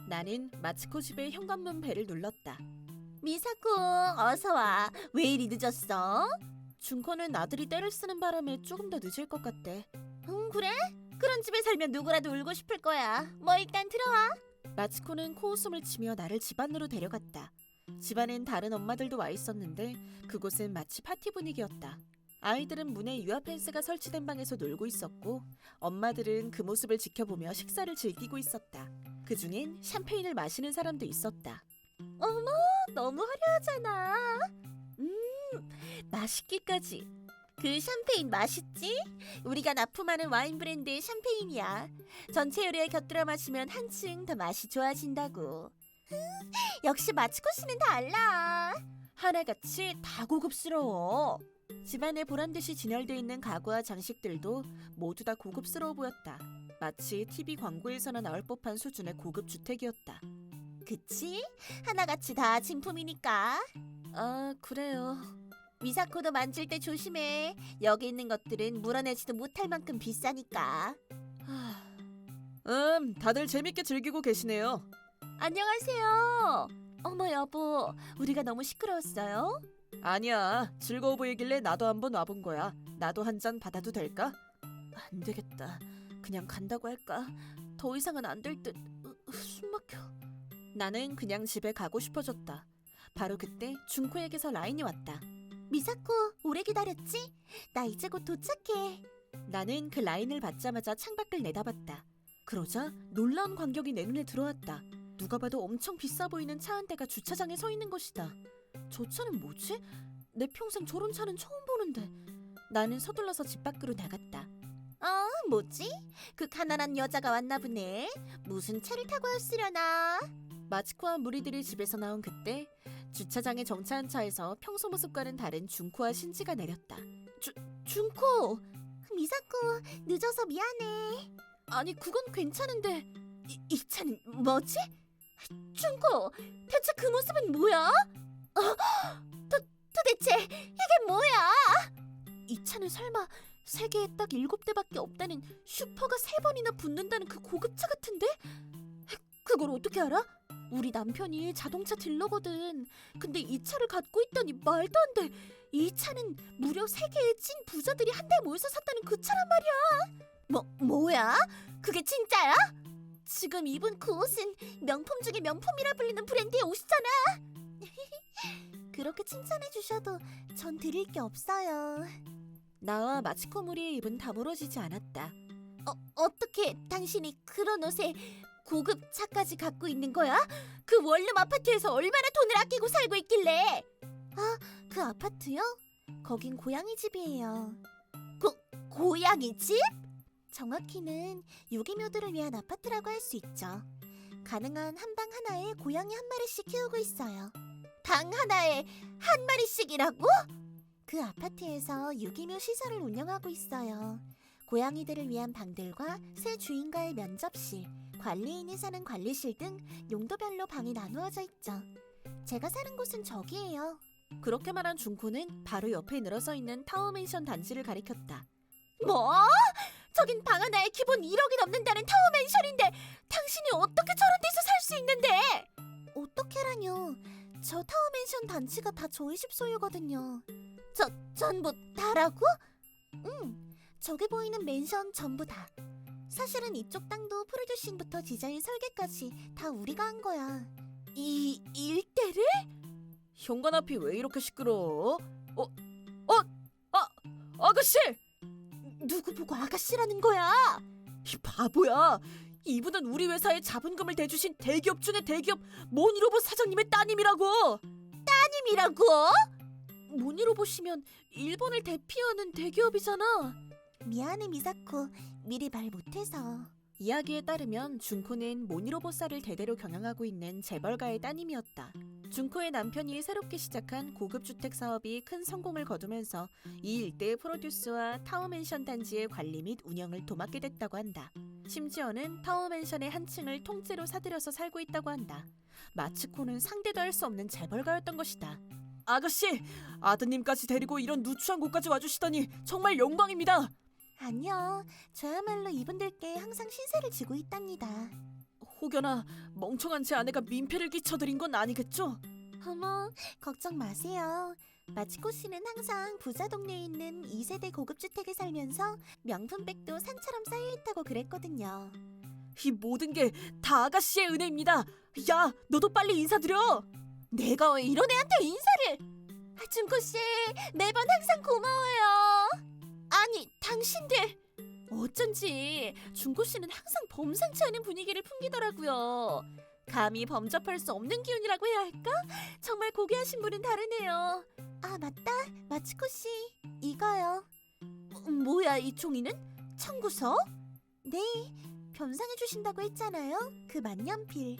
나는 마츠코 집의 현관문 벨을 눌렀다. 미사코, 어서 와. 왜 이리 늦었어? 준코는 아들이 떼를 쓰는 바람에 조금 더 늦을 것 같대. 그래? 그런 집에 살면 누구라도 울고 싶을 거야. 뭐 일단 들어와. 마츠코는 코웃음을 치며 나를 집 안으로 데려갔다. 집안엔 다른 엄마들도 와 있었는데 그곳은 마치 파티 분위기였다. 아이들은 문에 유아 펜스가 설치된 방에서 놀고 있었고 엄마들은 그 모습을 지켜보며 식사를 즐기고 있었다. 그중엔 샴페인을 마시는 사람도 있었다. 어머, 너무 화려하잖아. 맛있기까지. 그 샴페인 맛있지? 우리가 납품하는 와인 브랜드의 샴페인이야. 전체 요리에 곁들여 마시면 한층 더 맛이 좋아진다고. 역시 마츠코 씨는 달라. 하나같이 다 고급스러워. 집안에 보란듯이 진열돼 있는 가구와 장식들도 모두 다 고급스러워 보였다. 마치 TV 광고에서나 나올 법한 수준의 고급 주택이었다. 그치? 하나같이 다 진품이니까. 아, 그래요. 미사코도 만질 때 조심해. 여기 있는 것들은 물어내지도 못할 만큼 비싸니까. 다들 재밌게 즐기고 계시네요. 안녕하세요. 어머 여보, 우리가 너무 시끄러웠어요? 아니야, 즐거워 보이길래 나도 한번 와본 거야. 나도 한 잔 받아도 될까? 안 되겠다. 그냥 간다고 할까? 더 이상은 안 될 듯. 숨 막혀. 나는 그냥 집에 가고 싶어졌다. 바로 그때 준코에게서 라인이 왔다. 미사코, 오래 기다렸지? 나 이제 곧 도착해. 나는 그 라인을 받자마자 창밖을 내다봤다. 그러자 놀라운 광경이 내 눈에 들어왔다. 누가 봐도 엄청 비싸 보이는 차 한 대가 주차장에 서 있는 것이다. 저 차는 뭐지? 내 평생 저런 차는 처음 보는데. 나는 서둘러서 집 밖으로 나갔다. 뭐지? 그 가난한 여자가 왔나 보네. 무슨 차를 타고 왔으려나? 마치코와 무리들이 집에서 나온 그때 주차장에 정차한 차에서 평소 모습과는 다른 준코와 신지가 내렸다. 준코! 미사코, 늦어서 미안해. 아니 그건 괜찮은데 이 차는 뭐지? 준코, 대체 그 모습은 뭐야? 도대체 이게 뭐야? 이 차는 설마 세계에 딱 7대밖에 없다는 슈퍼가 3번이나 붙는다는 그 고급차 같은데? 그걸 어떻게 알아? 우리 남편이 자동차 딜러거든. 근데 이 차를 갖고 있다니 말도 안 돼. 이 차는 무려 세계의 찐 부자들이 한데 모여서 샀다는 그 차란 말이야. 뭐야? 그게 진짜야? 지금 입은 그 옷은 명품 중에 명품이라 불리는 브랜드의 옷이잖아. 그렇게 칭찬해 주셔도 전 드릴 게 없어요. 나와 마치코 무리의 입은 다물어지지 않았다. 어떻게 당신이 그런 옷에 고급 차까지 갖고 있는 거야? 그 원룸 아파트에서 얼마나 돈을 아끼고 살고 있길래? 그 아파트요? 거긴 고양이 집이에요. 고양이 집? 정확히는 유기묘들을 위한 아파트라고 할 수 있죠. 가능한 한 방 하나에 고양이 한 마리씩 키우고 있어요. 방 하나에 한 마리씩이라고? 그 아파트에서 유기묘 시설을 운영하고 있어요. 고양이들을 위한 방들과 새 주인과의 면접실, 관리인이 사는 관리실 등 용도별로 방이 나누어져 있죠. 제가 사는 곳은 저기예요. 그렇게 말한 준코는 바로 옆에 늘어서 있는 타워맨션 단지를 가리켰다. 뭐? 저긴 방 하나에 기본 1억이 넘는다는 타워맨션인데 당신이 어떻게 저런 데서 살 수 있는데? 어떻게라뇨? 저 타워맨션 단지가 다 저희 집 소유거든요. 전부 다라고? 응, 저기 보이는 맨션 전부 다. 사실은 이쪽 땅도 프로듀싱부터 디자인 설계까지 다 우리가 한 거야. 이 일대를? 현관 앞이 왜 이렇게 시끄러워? 아가씨! 누구 보고 아가씨라는 거야? 이 바보야! 이분은 우리 회사에 자본금을 대주신 대기업 중에 대기업 모니로봇 사장님의 따님이라고! 따님이라고? 모니로봇이면 일본을 대표하는 대기업이잖아. 미안해 미사코, 미리 말 못해서. 이야기에 따르면 준코는 모니로봇사를 대대로 경영하고 있는 재벌가의 따님이었다. 준코의 남편이 새롭게 시작한 고급 주택 사업이 큰 성공을 거두면서 이 일대의 프로듀스와 타워맨션 단지의 관리 및 운영을 도맡게 됐다고 한다. 심지어는 타워맨션의 한 층을 통째로 사들여서 살고 있다고 한다. 마츠코는 상대도 할 수 없는 재벌가였던 것이다. 아가씨, 아드님까지 데리고 이런 누추한 곳까지 와주시다니 정말 영광입니다. 아니요, 저야말로 이분들께 항상 신세를 지고 있답니다. 혹여나 멍청한 제 아내가 민폐를 끼쳐드린 건 아니겠죠? 어머, 걱정 마세요. 마치코 씨는 항상 부자 동네에 있는 2세대 고급주택에 살면서 명품백도 산처럼 쌓여있다고 그랬거든요. 이 모든 게 다 아가씨의 은혜입니다. 야, 너도 빨리 인사드려. 내가 왜 이런 애한테 인사를? 준코 씨, 매번 항상 고마워요. 아니, 당신들 어쩐지 준코 씨는 항상 범상치 않은 분위기를 풍기더라고요. 감히 범접할 수 없는 기운이라고 해야 할까? 정말 고귀하신 분은 다르네요. 아, 맞다. 마치코 씨, 이거요. 뭐야, 이 종이는? 청구서? 네, 변상해 주신다고 했잖아요. 그 만년필.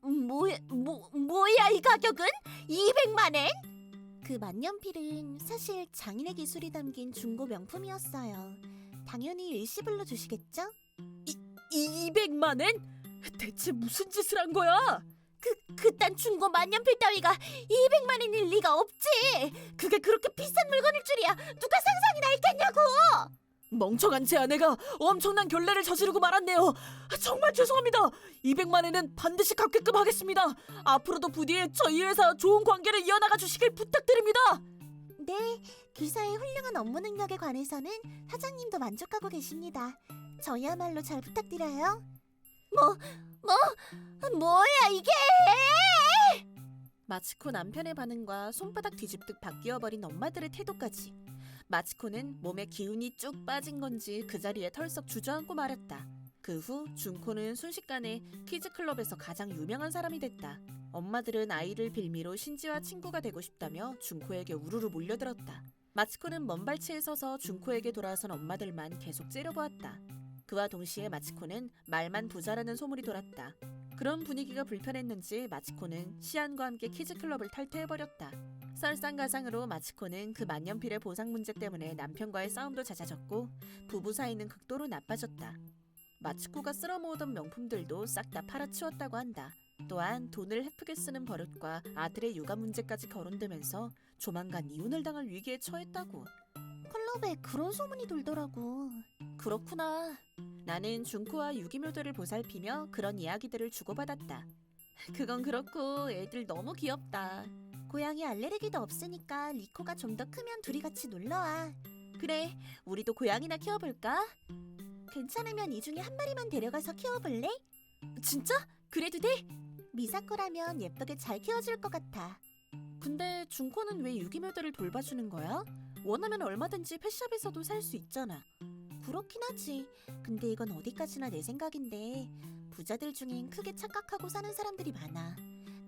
뭐야 이 가격은? 200만 엔? 그 만년필은 사실 장인의 기술이 담긴 중고 명품이었어요. 당연히 일시불로 주시겠죠? 200만 엔? 대체 무슨 짓을 한 거야? 그딴 중고 만년필 따위가 200만 엔일 리가 없지. 그게 그렇게 비싼 물건일 줄이야 누가 상상이나 했겠냐고. 멍청한 제 아내가 엄청난 결례를 저지르고 말았네요. 정말 죄송합니다. 200만 엔은 반드시 갚게끔 하겠습니다. 앞으로도 부디 저희 회사 좋은 관계를 이어나가 주시길 부탁드립니다. 네, 기사의 훌륭한 업무 능력에 관해서는 사장님도 만족하고 계십니다. 저야말로 잘 부탁드려요. 뭐야 이게? 마츠코 남편의 반응과 손바닥 뒤집듯 바뀌어버린 엄마들의 태도까지. 마츠코는 몸에 기운이 쭉 빠진 건지 그 자리에 털썩 주저앉고 말았다. 그 후 준코는 순식간에 키즈클럽에서 가장 유명한 사람이 됐다. 엄마들은 아이를 빌미로 신지와 친구가 되고 싶다며 준코에게 우르르 몰려들었다. 마치코는 먼 발치에 서서 준코에게 돌아선 엄마들만 계속 째려보았다. 그와 동시에 마치코는 말만 부자라는 소문이 돌았다. 그런 분위기가 불편했는지 마치코는 시안과 함께 키즈클럽을 탈퇴해버렸다. 설상가상으로 마치코는 그 만년필의 보상 문제 때문에 남편과의 싸움도 잦아졌고 부부 사이는 극도로 나빠졌다. 마치코가 쓸어 모으던 명품들도 싹 다 팔아치웠다고 한다. 또한 돈을 헤프게 쓰는 버릇과 아들의 육아 문제까지 거론되면서 조만간 이혼을 당할 위기에 처했다고. 클럽에 그런 소문이 돌더라고. 그렇구나. 나는 준코와 유기묘들을 보살피며 그런 이야기들을 주고받았다. 그건 그렇고 애들 너무 귀엽다. 고양이 알레르기도 없으니까 리코가 좀 더 크면 둘이 같이 놀러와. 그래, 우리도 고양이나 키워볼까? 괜찮으면 이 중에 한 마리만 데려가서 키워볼래? 진짜? 그래도 돼? 미사코라면 예쁘게 잘 키워줄 것 같아. 근데 준코는 왜 유기묘들을 돌봐주는 거야? 원하면 얼마든지 펫샵에서도 살 수 있잖아. 그렇긴 하지. 근데 이건 어디까지나 내 생각인데 부자들 중엔 크게 착각하고 사는 사람들이 많아.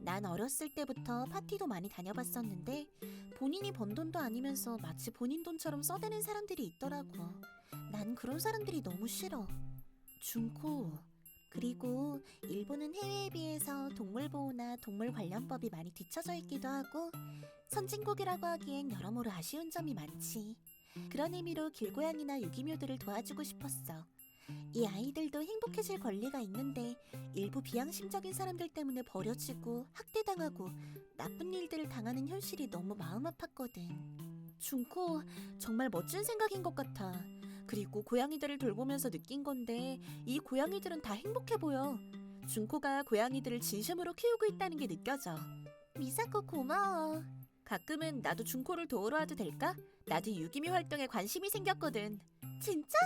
난 어렸을 때부터 파티도 많이 다녀봤었는데 본인이 번 돈도 아니면서 마치 본인 돈처럼 써대는 사람들이 있더라고. 난 그런 사람들이 너무 싫어. 준코, 그리고 일본은 해외에 비해서 동물보호나 동물 관련법이 많이 뒤처져 있기도 하고 선진국이라고 하기엔 여러모로 아쉬운 점이 많지. 그런 의미로 길고양이나 유기묘들을 도와주고 싶었어. 이 아이들도 행복해질 권리가 있는데 일부 비양심적인 사람들 때문에 버려지고 학대당하고 나쁜 일들을 당하는 현실이 너무 마음 아팠거든. 준코, 정말 멋진 생각인 것 같아. 그리고 고양이들을 돌보면서 느낀 건데 이 고양이들은 다 행복해 보여. 준코가 고양이들을 진심으로 키우고 있다는 게 느껴져. 미사코 고마워. 가끔은 나도 준코를 도우러 와도 될까? 나도 유기묘 활동에 관심이 생겼거든. 진짜?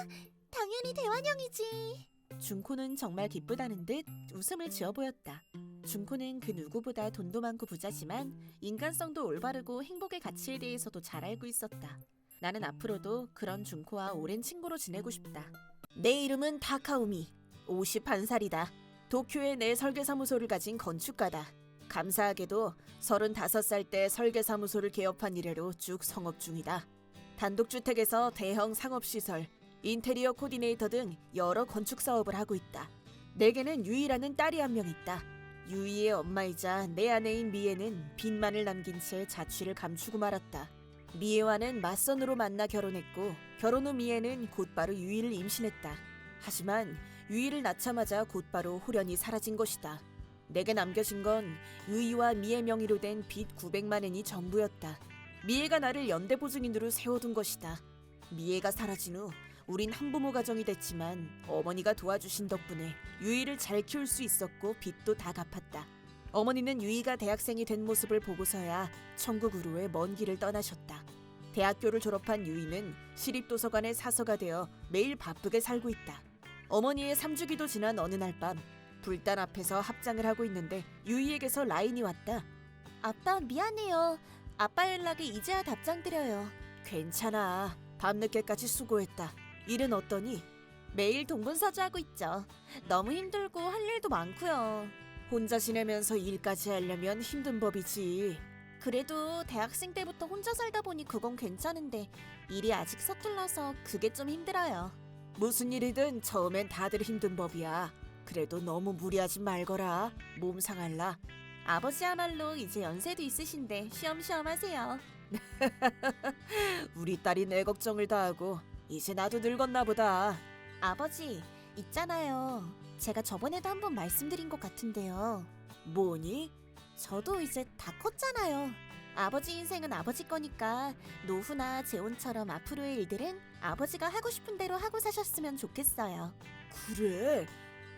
당연히 대환영이지. 준코는 정말 기쁘다는 듯 웃음을 지어 보였다. 준코는 그 누구보다 돈도 많고 부자지만 인간성도 올바르고 행복의 가치에 대해서도 잘 알고 있었다. 나는 앞으로도 그런 준코와 오랜 친구로 지내고 싶다. 내 이름은 타카우미. 51살이다. 도쿄에 내 설계사무소를 가진 건축가다. 감사하게도 35살 때 설계사무소를 개업한 이래로 쭉 성업 중이다. 단독주택에서 대형 상업시설, 인테리어 코디네이터 등 여러 건축 사업을 하고 있다. 내게는 유이라는 딸이 한 명 있다. 유이의 엄마이자 내 아내인 미에는 빚만을 남긴 채 자취를 감추고 말았다. 미에와는 맞선으로 만나 결혼했고 결혼 후 미에는 곧바로 유이를 임신했다. 하지만 유이를 낳자마자 곧바로 홀연히 사라진 것이다. 내게 남겨진 건 유이와 미의 명의로 된 빚 900만 엔이 전부였다. 미에가 나를 연대보증인으로 세워둔 것이다. 미에가 사라진 후 우린 한부모 가정이 됐지만 어머니가 도와주신 덕분에 유이를 잘 키울 수 있었고 빚도 다 갚았다. 어머니는 유이가 대학생이 된 모습을 보고서야 천국으로의 먼 길을 떠나셨다. 대학교를 졸업한 유이는 시립도서관의 사서가 되어 매일 바쁘게 살고 있다. 어머니의 3주기도 지난 어느 날 밤 불단 앞에서 합장을 하고 있는데 유이에게서 라인이 왔다. 아빠 미안해요. 아빠 연락에 이제야 답장 드려요. 괜찮아. 밤늦게까지 수고했다. 일은 어떠니? 매일 동분서주하고 있죠. 너무 힘들고 할 일도 많고요. 혼자 지내면서 일까지 하려면 힘든 법이지. 그래도 대학생 때부터 혼자 살다 보니 그건 괜찮은데 일이 아직 서툴러서 그게 좀 힘들어요. 무슨 일이든 처음엔 다들 힘든 법이야. 그래도 너무 무리하지 말거라. 몸 상할라. 아버지야말로 이제 연세도 있으신데 쉬엄쉬엄 하세요. 우리 딸이 내 걱정을 다 하고 이제 나도 늙었나 보다. 아버지, 있잖아요. 제가 저번에도 한번 말씀드린 것 같은데요. 뭐니? 저도 이제 다 컸잖아요. 아버지 인생은 아버지 거니까 노후나 재혼처럼 앞으로의 일들은 아버지가 하고 싶은 대로 하고 사셨으면 좋겠어요. 그래?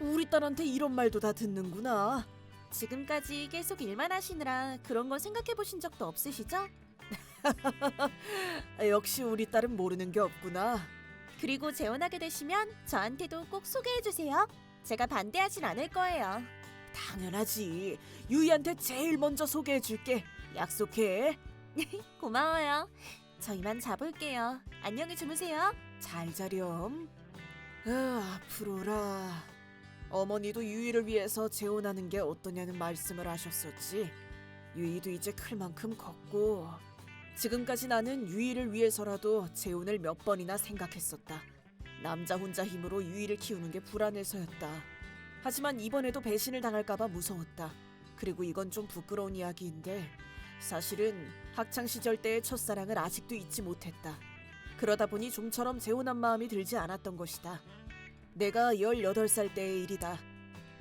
우리 딸한테 이런 말도 다 듣는구나. 지금까지 계속 일만 하시느라 그런 건 생각해 보신 적도 없으시죠? 역시 우리 딸은 모르는 게 없구나. 그리고 재혼하게 되시면 저한테도 꼭 소개해 주세요. 제가 반대하진 않을 거예요. 당연하지. 유이한테 제일 먼저 소개해 줄게. 약속해. 고마워요. 저 이만 자볼게요. 안녕히 주무세요. 잘 자렴. 앞으로라. 어머니도 유이를 위해서 재혼하는 게 어떠냐는 말씀을 하셨었지. 유이도 이제 클 만큼 컸고 지금까지 나는 유이를 위해서라도 재혼을 몇 번이나 생각했었다. 남자 혼자 힘으로 유이를 키우는 게 불안해서였다. 하지만 이번에도 배신을 당할까봐 무서웠다. 그리고 이건 좀 부끄러운 이야기인데 사실은 학창시절 때의 첫사랑을 아직도 잊지 못했다. 그러다 보니 좀처럼 재혼한 마음이 들지 않았던 것이다. 내가 18살 때의 일이다.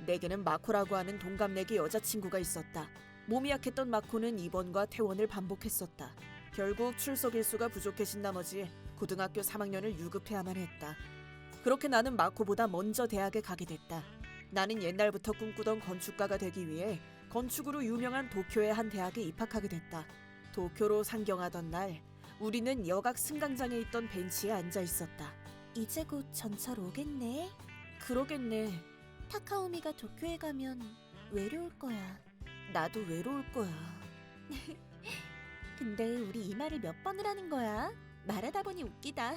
내게는 마코라고 하는 동갑내기 여자친구가 있었다. 몸이 약했던 마코는 입원과 퇴원을 반복했었다. 결국 출석 일수가 부족해진 나머지 고등학교 3학년을 유급해야만 했다. 그렇게 나는 마코보다 먼저 대학에 가게 됐다. 나는 옛날부터 꿈꾸던 건축가가 되기 위해 건축으로 유명한 도쿄의 한 대학에 입학하게 됐다. 도쿄로 상경하던 날 우리는 여각 승강장에 있던 벤치에 앉아 있었다. 이제 곧 전철 오겠네. 그러겠네. 타카오미가 도쿄에 가면 외로울 거야. 나도 외로울 거야. 근데 우리 이 말을 몇 번을 하는 거야? 말하다 보니 웃기다.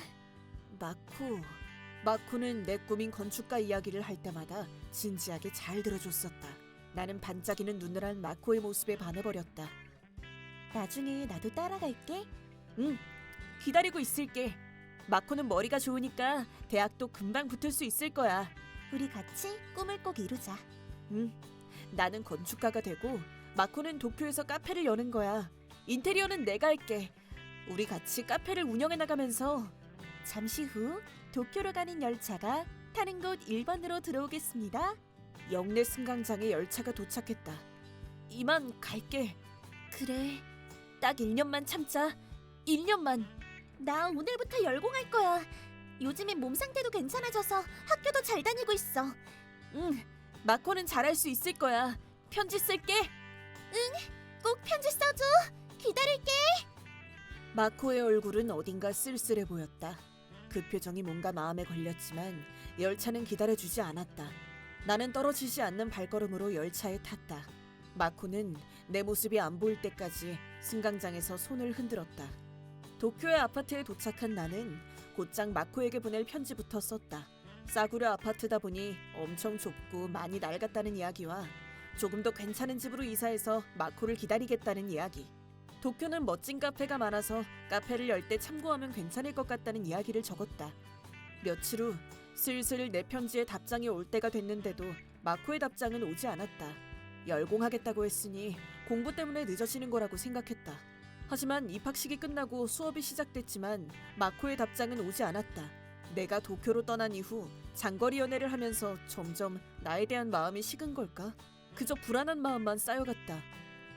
마코는 내 꿈인 건축가 이야기를 할 때마다 진지하게 잘 들어줬었다. 나는 반짝이는 눈을 한 마코의 모습에 반해버렸다. 나중에 나도 따라갈게. 응, 기다리고 있을게. 마코는 머리가 좋으니까 대학도 금방 붙을 수 있을 거야. 우리 같이 꿈을 꼭 이루자. 응, 나는 건축가가 되고 마코는 도쿄에서 카페를 여는 거야. 인테리어는 내가 할게. 우리 같이 카페를 운영해 나가면서 잠시 후 도쿄로 가는 열차가 타는 곳 1번으로 들어오겠습니다. 역내 승강장에 열차가 도착했다. 이만 갈게. 그래. 딱 1년만 참자. 1년만. 나 오늘부터 열공할 거야. 요즘엔 몸 상태도 괜찮아져서 학교도 잘 다니고 있어. 응, 마코는 잘할 수 있을 거야. 편지 쓸게. 꼭 편지 써줘. 기다릴게. 마코의 얼굴은 어딘가 쓸쓸해 보였다. 그 표정이 뭔가 마음에 걸렸지만 열차는 기다려주지 않았다. 나는 떨어지지 않는 발걸음으로 열차에 탔다. 마코는 내 모습이 안 보일 때까지 승강장에서 손을 흔들었다. 도쿄의 아파트에 도착한 나는 곧장 마코에게 보낼 편지부터 썼다. 싸구려 아파트다 보니 엄청 좁고 많이 낡았다는 이야기와 조금 더 괜찮은 집으로 이사해서 마코를 기다리겠다는 이야기. 도쿄는 멋진 카페가 많아서 카페를 열 때 참고하면 괜찮을 것 같다는 이야기를 적었다. 며칠 후 슬슬 내 편지에 답장이 올 때가 됐는데도 마코의 답장은 오지 않았다. 열공하겠다고 했으니 공부 때문에 늦어지는 거라고 생각했다. 하지만 입학식이 끝나고 수업이 시작됐지만 마코의 답장은 오지 않았다. 내가 도쿄로 떠난 이후 장거리 연애를 하면서 점점 나에 대한 마음이 식은 걸까? 그저 불안한 마음만 쌓여갔다.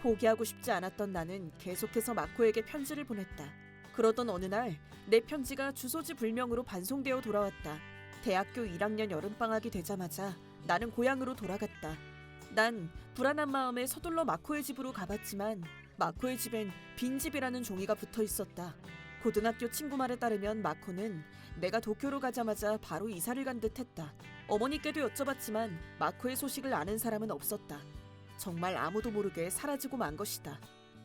포기하고 싶지 않았던 나는 계속해서 마코에게 편지를 보냈다. 그러던 어느 날 내 편지가 주소지 불명으로 반송되어 돌아왔다. 대학교 1학년 여름방학이 되자마자 나는 고향으로 돌아갔다. 난 불안한 마음에 서둘러 마코의 집으로 가봤지만 마코의 집엔 빈집이라는 종이가 붙어 있었다. 고등학교 친구 말에 따르면 마코는 내가 도쿄로 가자마자 바로 이사를 간 듯했다. 어머니께도 여쭤봤지만 마코의 소식을 아는 사람은 없었다. 정말 아무도 모르게 사라지고 만 것이다.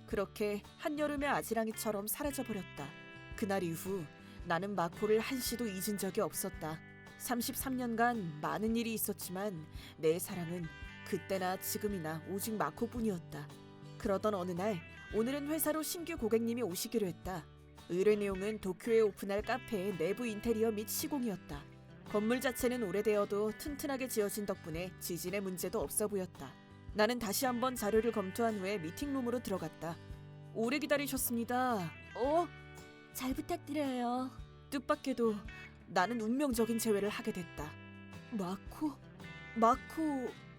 그렇게 한여름의 아지랑이처럼 사라져버렸다. 그날 이후 나는 마코를 한시도 잊은 적이 없었다. 33년간 많은 일이 있었지만 내 사랑은 그때나 지금이나 오직 마코뿐이었다. 그러던 어느 날 오늘은 회사로 신규 고객님이 오시기로 했다. 의뢰 내용은 도쿄에 오픈할 카페의 내부 인테리어 및 시공이었다. 건물 자체는 오래되어도 튼튼하게 지어진 덕분에 지진의 문제도 없어 보였다. 나는 다시 한번 자료를 검토한 후에 미팅룸으로 들어갔다. 오래 기다리셨습니다. 잘 부탁드려요. 뜻밖에도 나는 운명적인 재회를 하게 됐다. 마코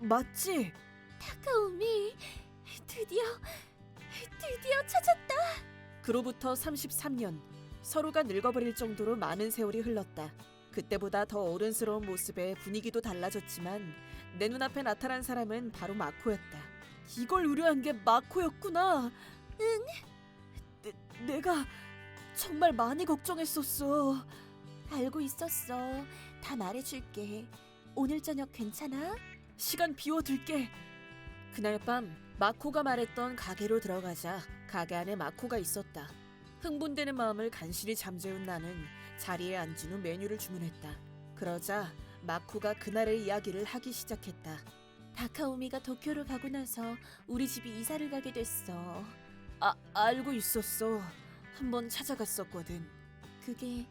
맞지? 타카오미, 드디어 찾았다. 그로부터 33년, 서로가 늙어버릴 정도로 많은 세월이 흘렀다. 그때보다 더 어른스러운 모습에 분위기도 달라졌지만 내 눈앞에 나타난 사람은 바로 마코였다. 이걸 의뢰한 게 마코였구나. 응. 내가 정말 많이 걱정했었어. 알고 있었어. 다 말해줄게. 오늘 저녁 괜찮아? 시간 비워둘게. 그날 밤 마코가 말했던 가게로 들어가자 가게 안에 마코가 있었다. 흥분되는 마음을 간신히 잠재운 나는 자리에 앉은 후 메뉴를 주문했다. 그러자 마코가 그날의 이야기를 하기 시작했다. 다카오미가 도쿄를 가고 나서 우리 집이 이사를 가게 됐어. 알고 있었어. 한번 찾아갔었거든. 그게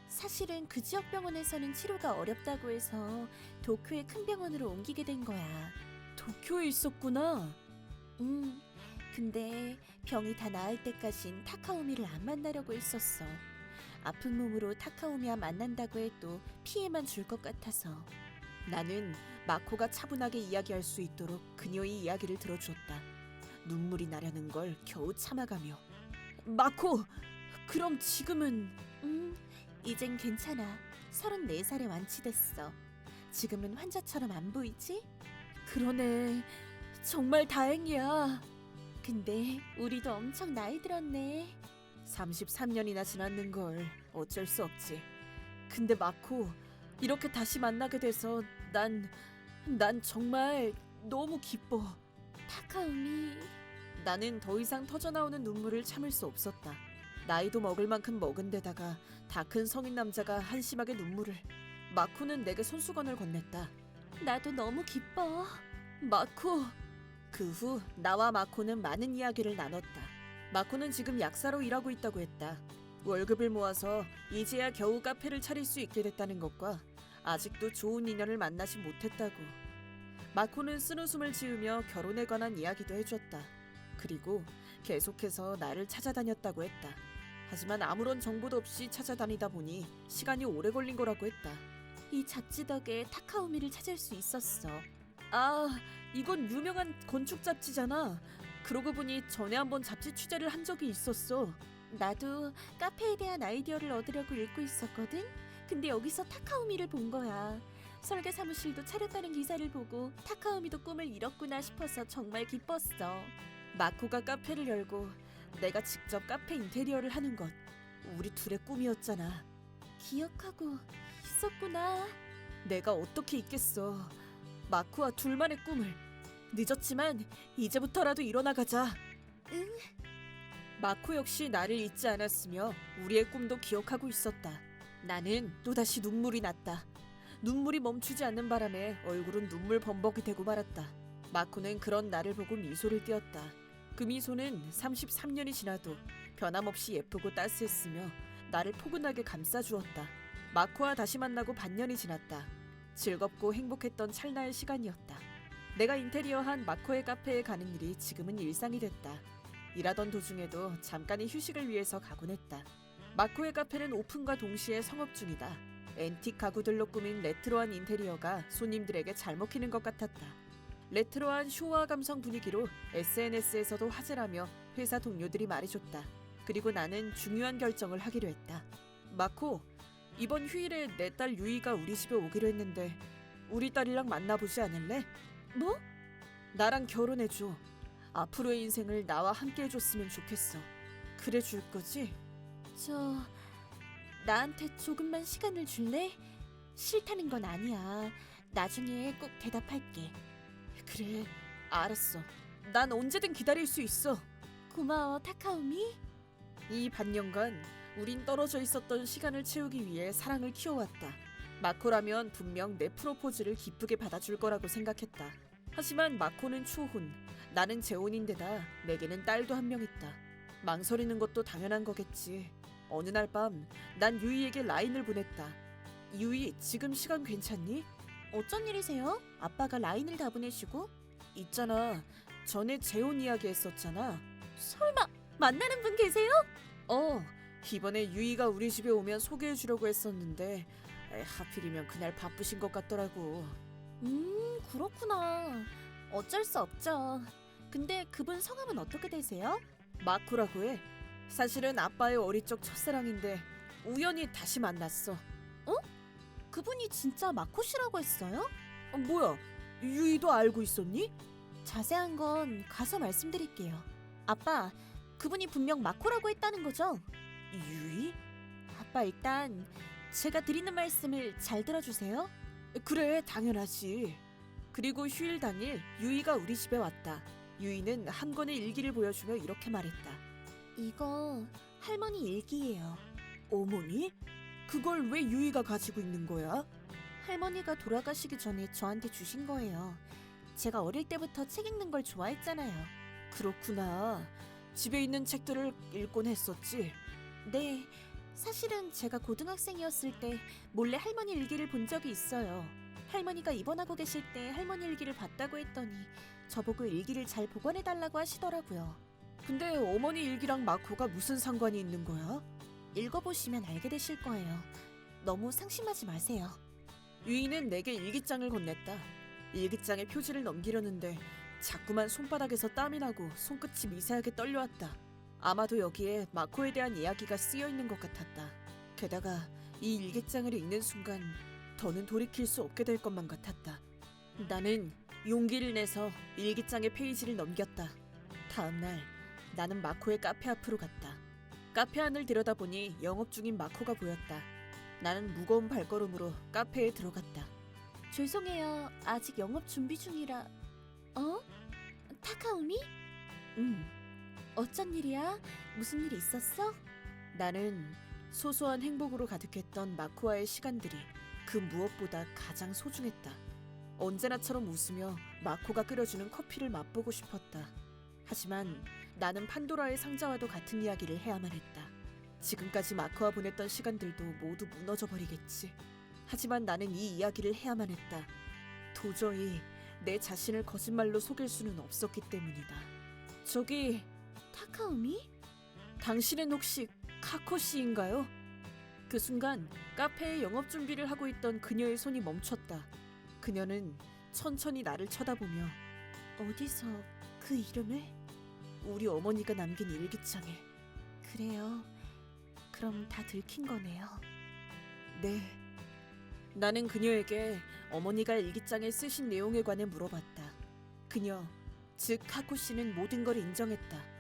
사실은 그 지역 병원에서는 치료가 어렵다고 해서 도쿄의 큰 병원으로 옮기게 된 거야. 도쿄에 있었구나. 근데 병이 다 나을 때까진 타카오미를 안 만나려고 했었어. 아픈 몸으로 타카오미와 만난다고 해도 피해만 줄 것 같아서. 나는 마코가 차분하게 이야기할 수 있도록 그녀의 이야기를 들어줬다. 눈물이 나려는 걸 겨우 참아가며. 마코, 그럼 지금은? 이젠 괜찮아. 34살에 완치됐어. 지금은 환자처럼 안 보이지? 그러네. 정말 다행이야. 근데 우리도 엄청 나이 들었네. 33년이나 지났는걸. 어쩔 수 없지. 근데 마코, 이렇게 다시 만나게 돼서 난 정말 너무 기뻐. 타카오미. 나는 더 이상 터져나오는 눈물을 참을 수 없었다. 나이도 먹을 만큼 먹은 데다가 다 큰 성인 남자가 한심하게 눈물을. 마코는 내게 손수건을 건넸다. 나도 너무 기뻐. 마코. 그 후 나와 마코는 많은 이야기를 나눴다. 마코는 지금 약사로 일하고 있다고 했다. 월급을 모아서 이제야 겨우 카페를 차릴 수 있게 됐다는 것과 아직도 좋은 인연을 만나지 못했다고. 마코는 쓴웃음을 지으며 결혼에 관한 이야기도 해줬다. 그리고 계속해서 나를 찾아다녔다고 했다. 하지만 아무런 정보도 없이 찾아다니다 보니 시간이 오래 걸린 거라고 했다. 이 잡지 덕에 타카오미를 찾을 수 있었어. 이건 유명한 건축 잡지잖아. 그러고 보니 전에 한번 잡지 취재를 한 적이 있었어. 나도 카페에 대한 아이디어를 얻으려고 읽고 있었거든. 근데 여기서 타카오미를 본 거야. 설계 사무실도 차렸다는 기사를 보고 타카오미도 꿈을 이뤘구나 싶어서 정말 기뻤어. 마코가 카페를 열고 내가 직접 카페 인테리어를 하는 것, 우리 둘의 꿈이었잖아. 기억하고 있었구나. 내가 어떻게 잊겠어. 마코와 둘만의 꿈을. 늦었지만 이제부터라도 일어나가자. 응. 마코 역시 나를 잊지 않았으며 우리의 꿈도 기억하고 있었다. 나는 또다시 눈물이 났다. 눈물이 멈추지 않는 바람에 얼굴은 눈물 범벅이 되고 말았다. 마코는 그런 나를 보고 미소를 띄었다. 그 미소는 33년이 지나도 변함없이 예쁘고 따스했으며 나를 포근하게 감싸주었다. 마코와 다시 만나고 반년이 지났다. 즐겁고 행복했던 찰나의 시간이었다. 내가 인테리어한 마코의 카페에 가는 일이 지금은 일상이 됐다. 일하던 도중에도 잠깐의 휴식을 위해서 가곤 했다. 마코의 카페는 오픈과 동시에 성업 중이다. 앤틱 가구들로 꾸민 레트로한 인테리어가 손님들에게 잘 먹히는 것 같았다. 레트로한 쇼와 감성 분위기로 SNS에서도 화제라며 회사 동료들이 말해줬다. 그리고 나는 중요한 결정을 하기로 했다. 마코, 이번 휴일에 내 딸 유이가 우리 집에 오기로 했는데 우리 딸이랑 만나보지 않을래? 뭐? 나랑 결혼해줘. 앞으로의 인생을 나와 함께 해줬으면 좋겠어. 그래 줄 거지? 나한테 조금만 시간을 줄래? 싫다는 건 아니야. 나중에 꼭 대답할게. 그래, 알았어. 난 언제든 기다릴 수 있어. 고마워, 타카오미. 이 반년간 우린 떨어져 있었던 시간을 채우기 위해 사랑을 키워왔다. 마코라면 분명 내 프로포즈를 기쁘게 받아줄 거라고 생각했다. 하지만 마코는 초혼, 나는 재혼인데다 내게는 딸도 한 명 있다. 망설이는 것도 당연한 거겠지. 어느 날 밤 난 유이에게 라인을 보냈다. 유이, 지금 시간 괜찮니? 어쩐 일이세요? 아빠가 라인을 다 보내시고? 있잖아, 전에 재혼 이야기 했었잖아. 설마 만나는 분 계세요? 이번에 유이가 우리 집에 오면 소개해주려고 했었는데 하필이면 그날 바쁘신 것 같더라고. 그렇구나. 어쩔 수 없죠. 근데 그분 성함은 어떻게 되세요? 마코라고 해. 사실은 아빠의 어릴 적 첫사랑인데 우연히 다시 만났어. 그분이 진짜 마코 씨라고 했어요? 뭐야, 유이도 알고 있었니? 자세한 건 가서 말씀드릴게요. 아빠, 그분이 분명 마코라고 했다는 거죠? 유이? 아빠, 일단 제가 드리는 말씀을 잘 들어주세요. 그래, 당연하지. 그리고 휴일 당일 유이가 우리 집에 왔다. 유이는 한 권의 일기를 보여주며 이렇게 말했다. 이거 할머니 일기예요. 어머니? 그걸 왜 유이가 가지고 있는 거야? 할머니가 돌아가시기 전에 저한테 주신 거예요. 제가 어릴 때부터 책 읽는 걸 좋아했잖아요. 그렇구나. 집에 있는 책들을 읽곤 했었지? 네. 사실은 제가 고등학생이었을 때 몰래 할머니 일기를 본 적이 있어요. 할머니가 입원하고 계실 때 할머니 일기를 봤다고 했더니 저보고 일기를 잘 보관해달라고 하시더라고요. 근데 어머니 일기랑 마코가 무슨 상관이 있는 거야? 읽어보시면 알게 되실 거예요. 너무 상심하지 마세요. 유이는 내게 일기장을 건넸다. 일기장에 표지를 넘기려는데 자꾸만 손바닥에서 땀이 나고 손끝이 미세하게 떨려왔다. 아마도 여기에 마코에 대한 이야기가 쓰여 있는 것 같았다. 게다가 이 일기장을 읽는 순간 더는 돌이킬 수 없게 될 것만 같았다. 나는 용기를 내서 일기장의 페이지를 넘겼다. 다음 날 나는 마코의 카페 앞으로 갔다. 카페 안을 들여다보니 영업 중인 마코가 보였다. 나는 무거운 발걸음으로 카페에 들어갔다. 죄송해요. 아직 영업 준비 중이라. 어? 타카오미? 어쩐 일이야? 무슨 일이 있었어? 나는 소소한 행복으로 가득했던 마코와의 시간들이 그 무엇보다 가장 소중했다. 언제나처럼 웃으며 마코가 끓여주는 커피를 맛보고 싶었다. 하지만 나는 판도라의 상자와도 같은 이야기를 해야만 했다. 지금까지 마코와 보냈던 시간들도 모두 무너져버리겠지. 하지만 나는 이 이야기를 해야만 했다. 도저히 내 자신을 거짓말로 속일 수는 없었기 때문이다. 저기 타카오미? 당신은 혹시 카코 씨인가요? 그 순간 카페에 영업 준비를 하고 있던 그녀의 손이 멈췄다. 그녀는 천천히 나를 쳐다보며 어디서 그 이름을? 우리 어머니가 남긴 일기장에. 그래요. 그럼 다 들킨 거네요. 네. 나는 그녀에게 어머니가 일기장에 쓰신 내용에 관해 물어봤다. 그녀, 즉 카코 씨는 모든 걸 인정했다.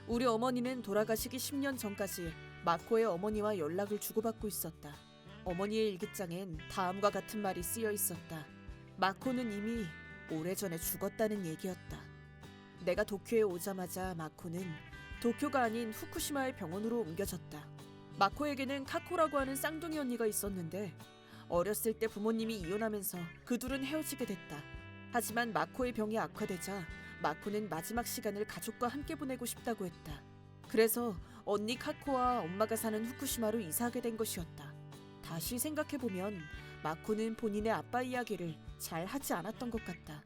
우리 어머니는 돌아가시기 10년 전까지 마코의 어머니와 연락을 주고받고 있었다. 어머니의 일기장엔 다음과 같은 말이 쓰여 있었다. 마코는 이미 오래전에 죽었다는 얘기였다. 내가 도쿄에 오자마자 마코는 도쿄가 아닌 후쿠시마의 병원으로 옮겨졌다. 마코에게는 카코라고 하는 쌍둥이 언니가 있었는데 어렸을 때 부모님이 이혼하면서 그 둘은 헤어지게 됐다. 하지만 마코의 병이 악화되자 마코는 마지막 시간을 가족과 함께 보내고 싶다고 했다. 그래서 언니 카코와 엄마가 사는 후쿠시마로 이사하게 된 것이었다. 다시 생각해보면 마코는 본인의 아빠 이야기를 잘 하지 않았던 것 같다.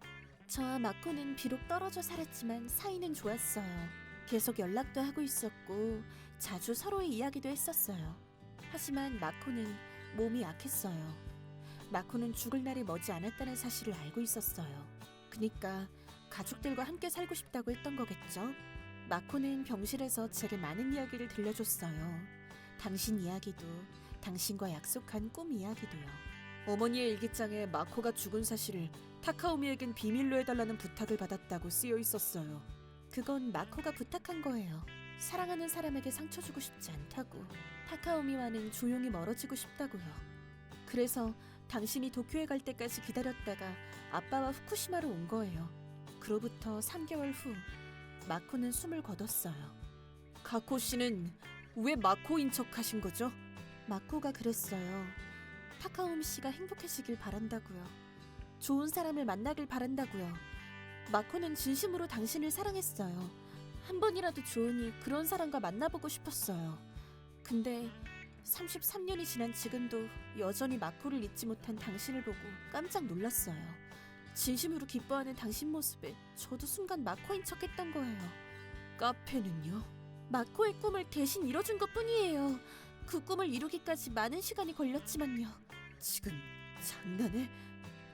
저와 마코는 비록 떨어져 살았지만 사이는 좋았어요. 계속 연락도 하고 있었고 자주 서로의 이야기도 했었어요. 하지만 마코는 몸이 약했어요. 마코는 죽을 날이 머지 않았다는 사실을 알고 있었어요. 그니까 가족들과 함께 살고 싶다고 했던 거겠죠? 마코는 병실에서 제게 많은 이야기를 들려줬어요. 당신 이야기도, 당신과 약속한 꿈 이야기도요. 어머니의 일기장에 마코가 죽은 사실을 타카오미에겐 비밀로 해달라는 부탁을 받았다고 쓰여 있었어요. 그건 마코가 부탁한 거예요. 사랑하는 사람에게 상처 주고 싶지 않다고. 타카오미와는 조용히 멀어지고 싶다고요. 그래서 당신이 도쿄에 갈 때까지 기다렸다가 아빠와 후쿠시마로 온 거예요. 그로부터 3개월 후 마코는 숨을 거뒀어요. 카코 씨는 왜 마코인 척 하신 거죠? 마코가 그랬어요. 타카오미 씨가 행복해지길 바란다고요. 좋은 사람을 만나길 바란다고요. 마코는 진심으로 당신을 사랑했어요. 한 번이라도 좋으니 그런 사람과 만나보고 싶었어요. 근데 33년이 지난 지금도 여전히 마코를 잊지 못한 당신을 보고 깜짝 놀랐어요. 진심으로 기뻐하는 당신 모습에 저도 순간 마코인 척했던 거예요. 카페는요? 마코의 꿈을 대신 이뤄준 것뿐이에요. 그 꿈을 이루기까지 많은 시간이 걸렸지만요. 지금 장난해?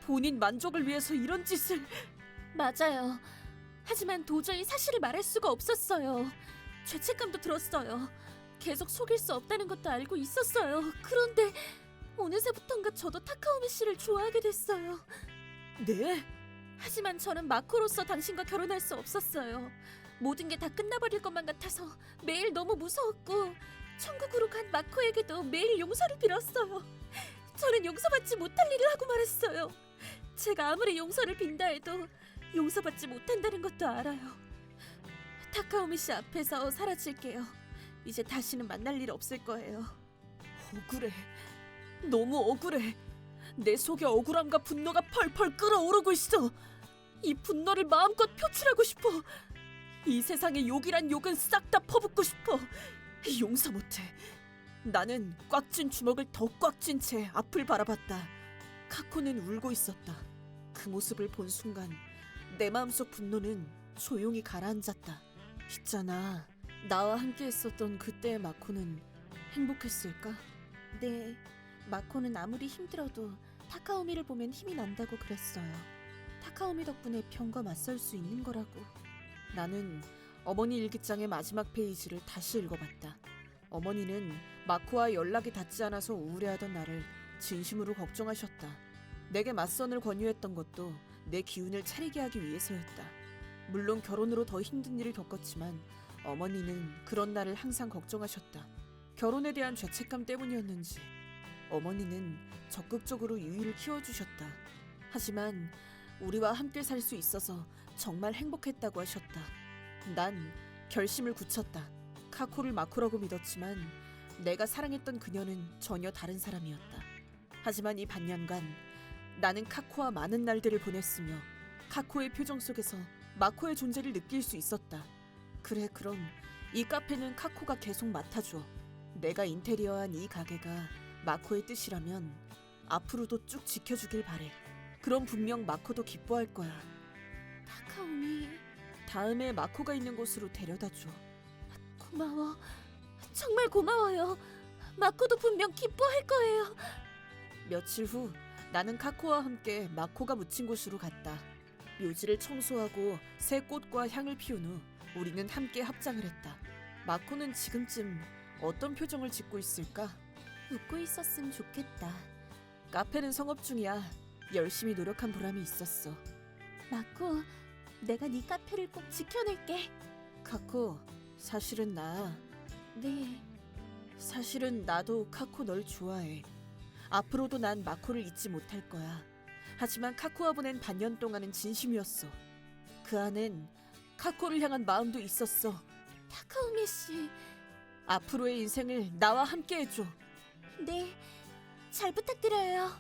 본인 만족을 위해서 이런 짓을... 맞아요. 하지만 도저히 사실을 말할 수가 없었어요. 죄책감도 들었어요. 계속 속일 수 없다는 것도 알고 있었어요. 그런데 어느새부턴가 저도 타카오미 씨를 좋아하게 됐어요. 네? 하지만 저는 마코로서 당신과 결혼할 수 없었어요. 모든 게 다 끝나버릴 것만 같아서 매일 너무 무서웠고 천국으로 간 마코에게도 매일 용서를 빌었어요. 저는 용서받지 못할 일을 하고 말았어요. 제가 아무리 용서를 빈다 해도 용서받지 못한다는 것도 알아요. 타카오미 씨 앞에서 사라질게요. 이제 다시는 만날 일 없을 거예요. 억울해. 너무 억울해. 내 속에 억울함과 분노가 펄펄 끓어오르고 있어. 이 분노를 마음껏 표출하고 싶어. 이 세상에 욕이란 욕은 싹 다 퍼붓고 싶어. 용서 못해. 나는 꽉 쥔 주먹을 더 꽉 쥔 채 앞을 바라봤다. 카코는 울고 있었다. 그 모습을 본 순간 내 마음속 분노는 조용히 가라앉았다. 있잖아, 나와 함께 했었던 그때의 마코는 행복했을까? 네, 마코는 아무리 힘들어도 타카오미를 보면 힘이 난다고 그랬어요. 타카오미 덕분에 병과 맞설 수 있는 거라고. 나는 어머니 일기장의 마지막 페이지를 다시 읽어봤다. 어머니는 마코와 연락이 닿지 않아서 우울해하던 나를 진심으로 걱정하셨다. 내게 맞선을 권유했던 것도 내 기운을 차리게 하기 위해서였다. 물론 결혼으로 더 힘든 일을 겪었지만 어머니는 그런 나를 항상 걱정하셨다. 결혼에 대한 죄책감 때문이었는지 어머니는 적극적으로 유이를 키워주셨다. 하지만 우리와 함께 살 수 있어서 정말 행복했다고 하셨다. 난 결심을 굳혔다. 카코를 마코라고 믿었지만 내가 사랑했던 그녀는 전혀 다른 사람이었다. 하지만 이 반년간 나는 카코와 많은 날들을 보냈으며 카코의 표정 속에서 마코의 존재를 느낄 수 있었다. 그래, 그럼 이 카페는 카코가 계속 맡아줘. 내가 인테리어한 이 가게가 마코의 뜻이라면 앞으로도 쭉 지켜주길 바래. 그럼 분명 마코도 기뻐할 거야. 타카오미, 다음에 마코가 있는 곳으로 데려다줘. 고마워. 정말 고마워요. 마코도 분명 기뻐할 거예요. 며칠 후 나는 카코와 함께 마코가 묻힌 곳으로 갔다. 묘지를 청소하고 새 꽃과 향을 피운 후 우리는 함께 합장을 했다. 마코는 지금쯤 어떤 표정을 짓고 있을까? 웃고 있었으면 좋겠다. 카페는 성업 중이야. 열심히 노력한 보람이 있었어. 마코, 내가 네 카페를 꼭 지켜낼게. 카코, 사실은 네, 사실은 나도 카코 널 좋아해. 앞으로도 난 마코를 잊지 못할 거야. 하지만 카코와 보낸 반년 동안은 진심이었어. 그 안엔 카코를 향한 마음도 있었어. 타카오미 씨. 앞으로의 인생을 나와 함께 해줘. 네, 잘 부탁드려요.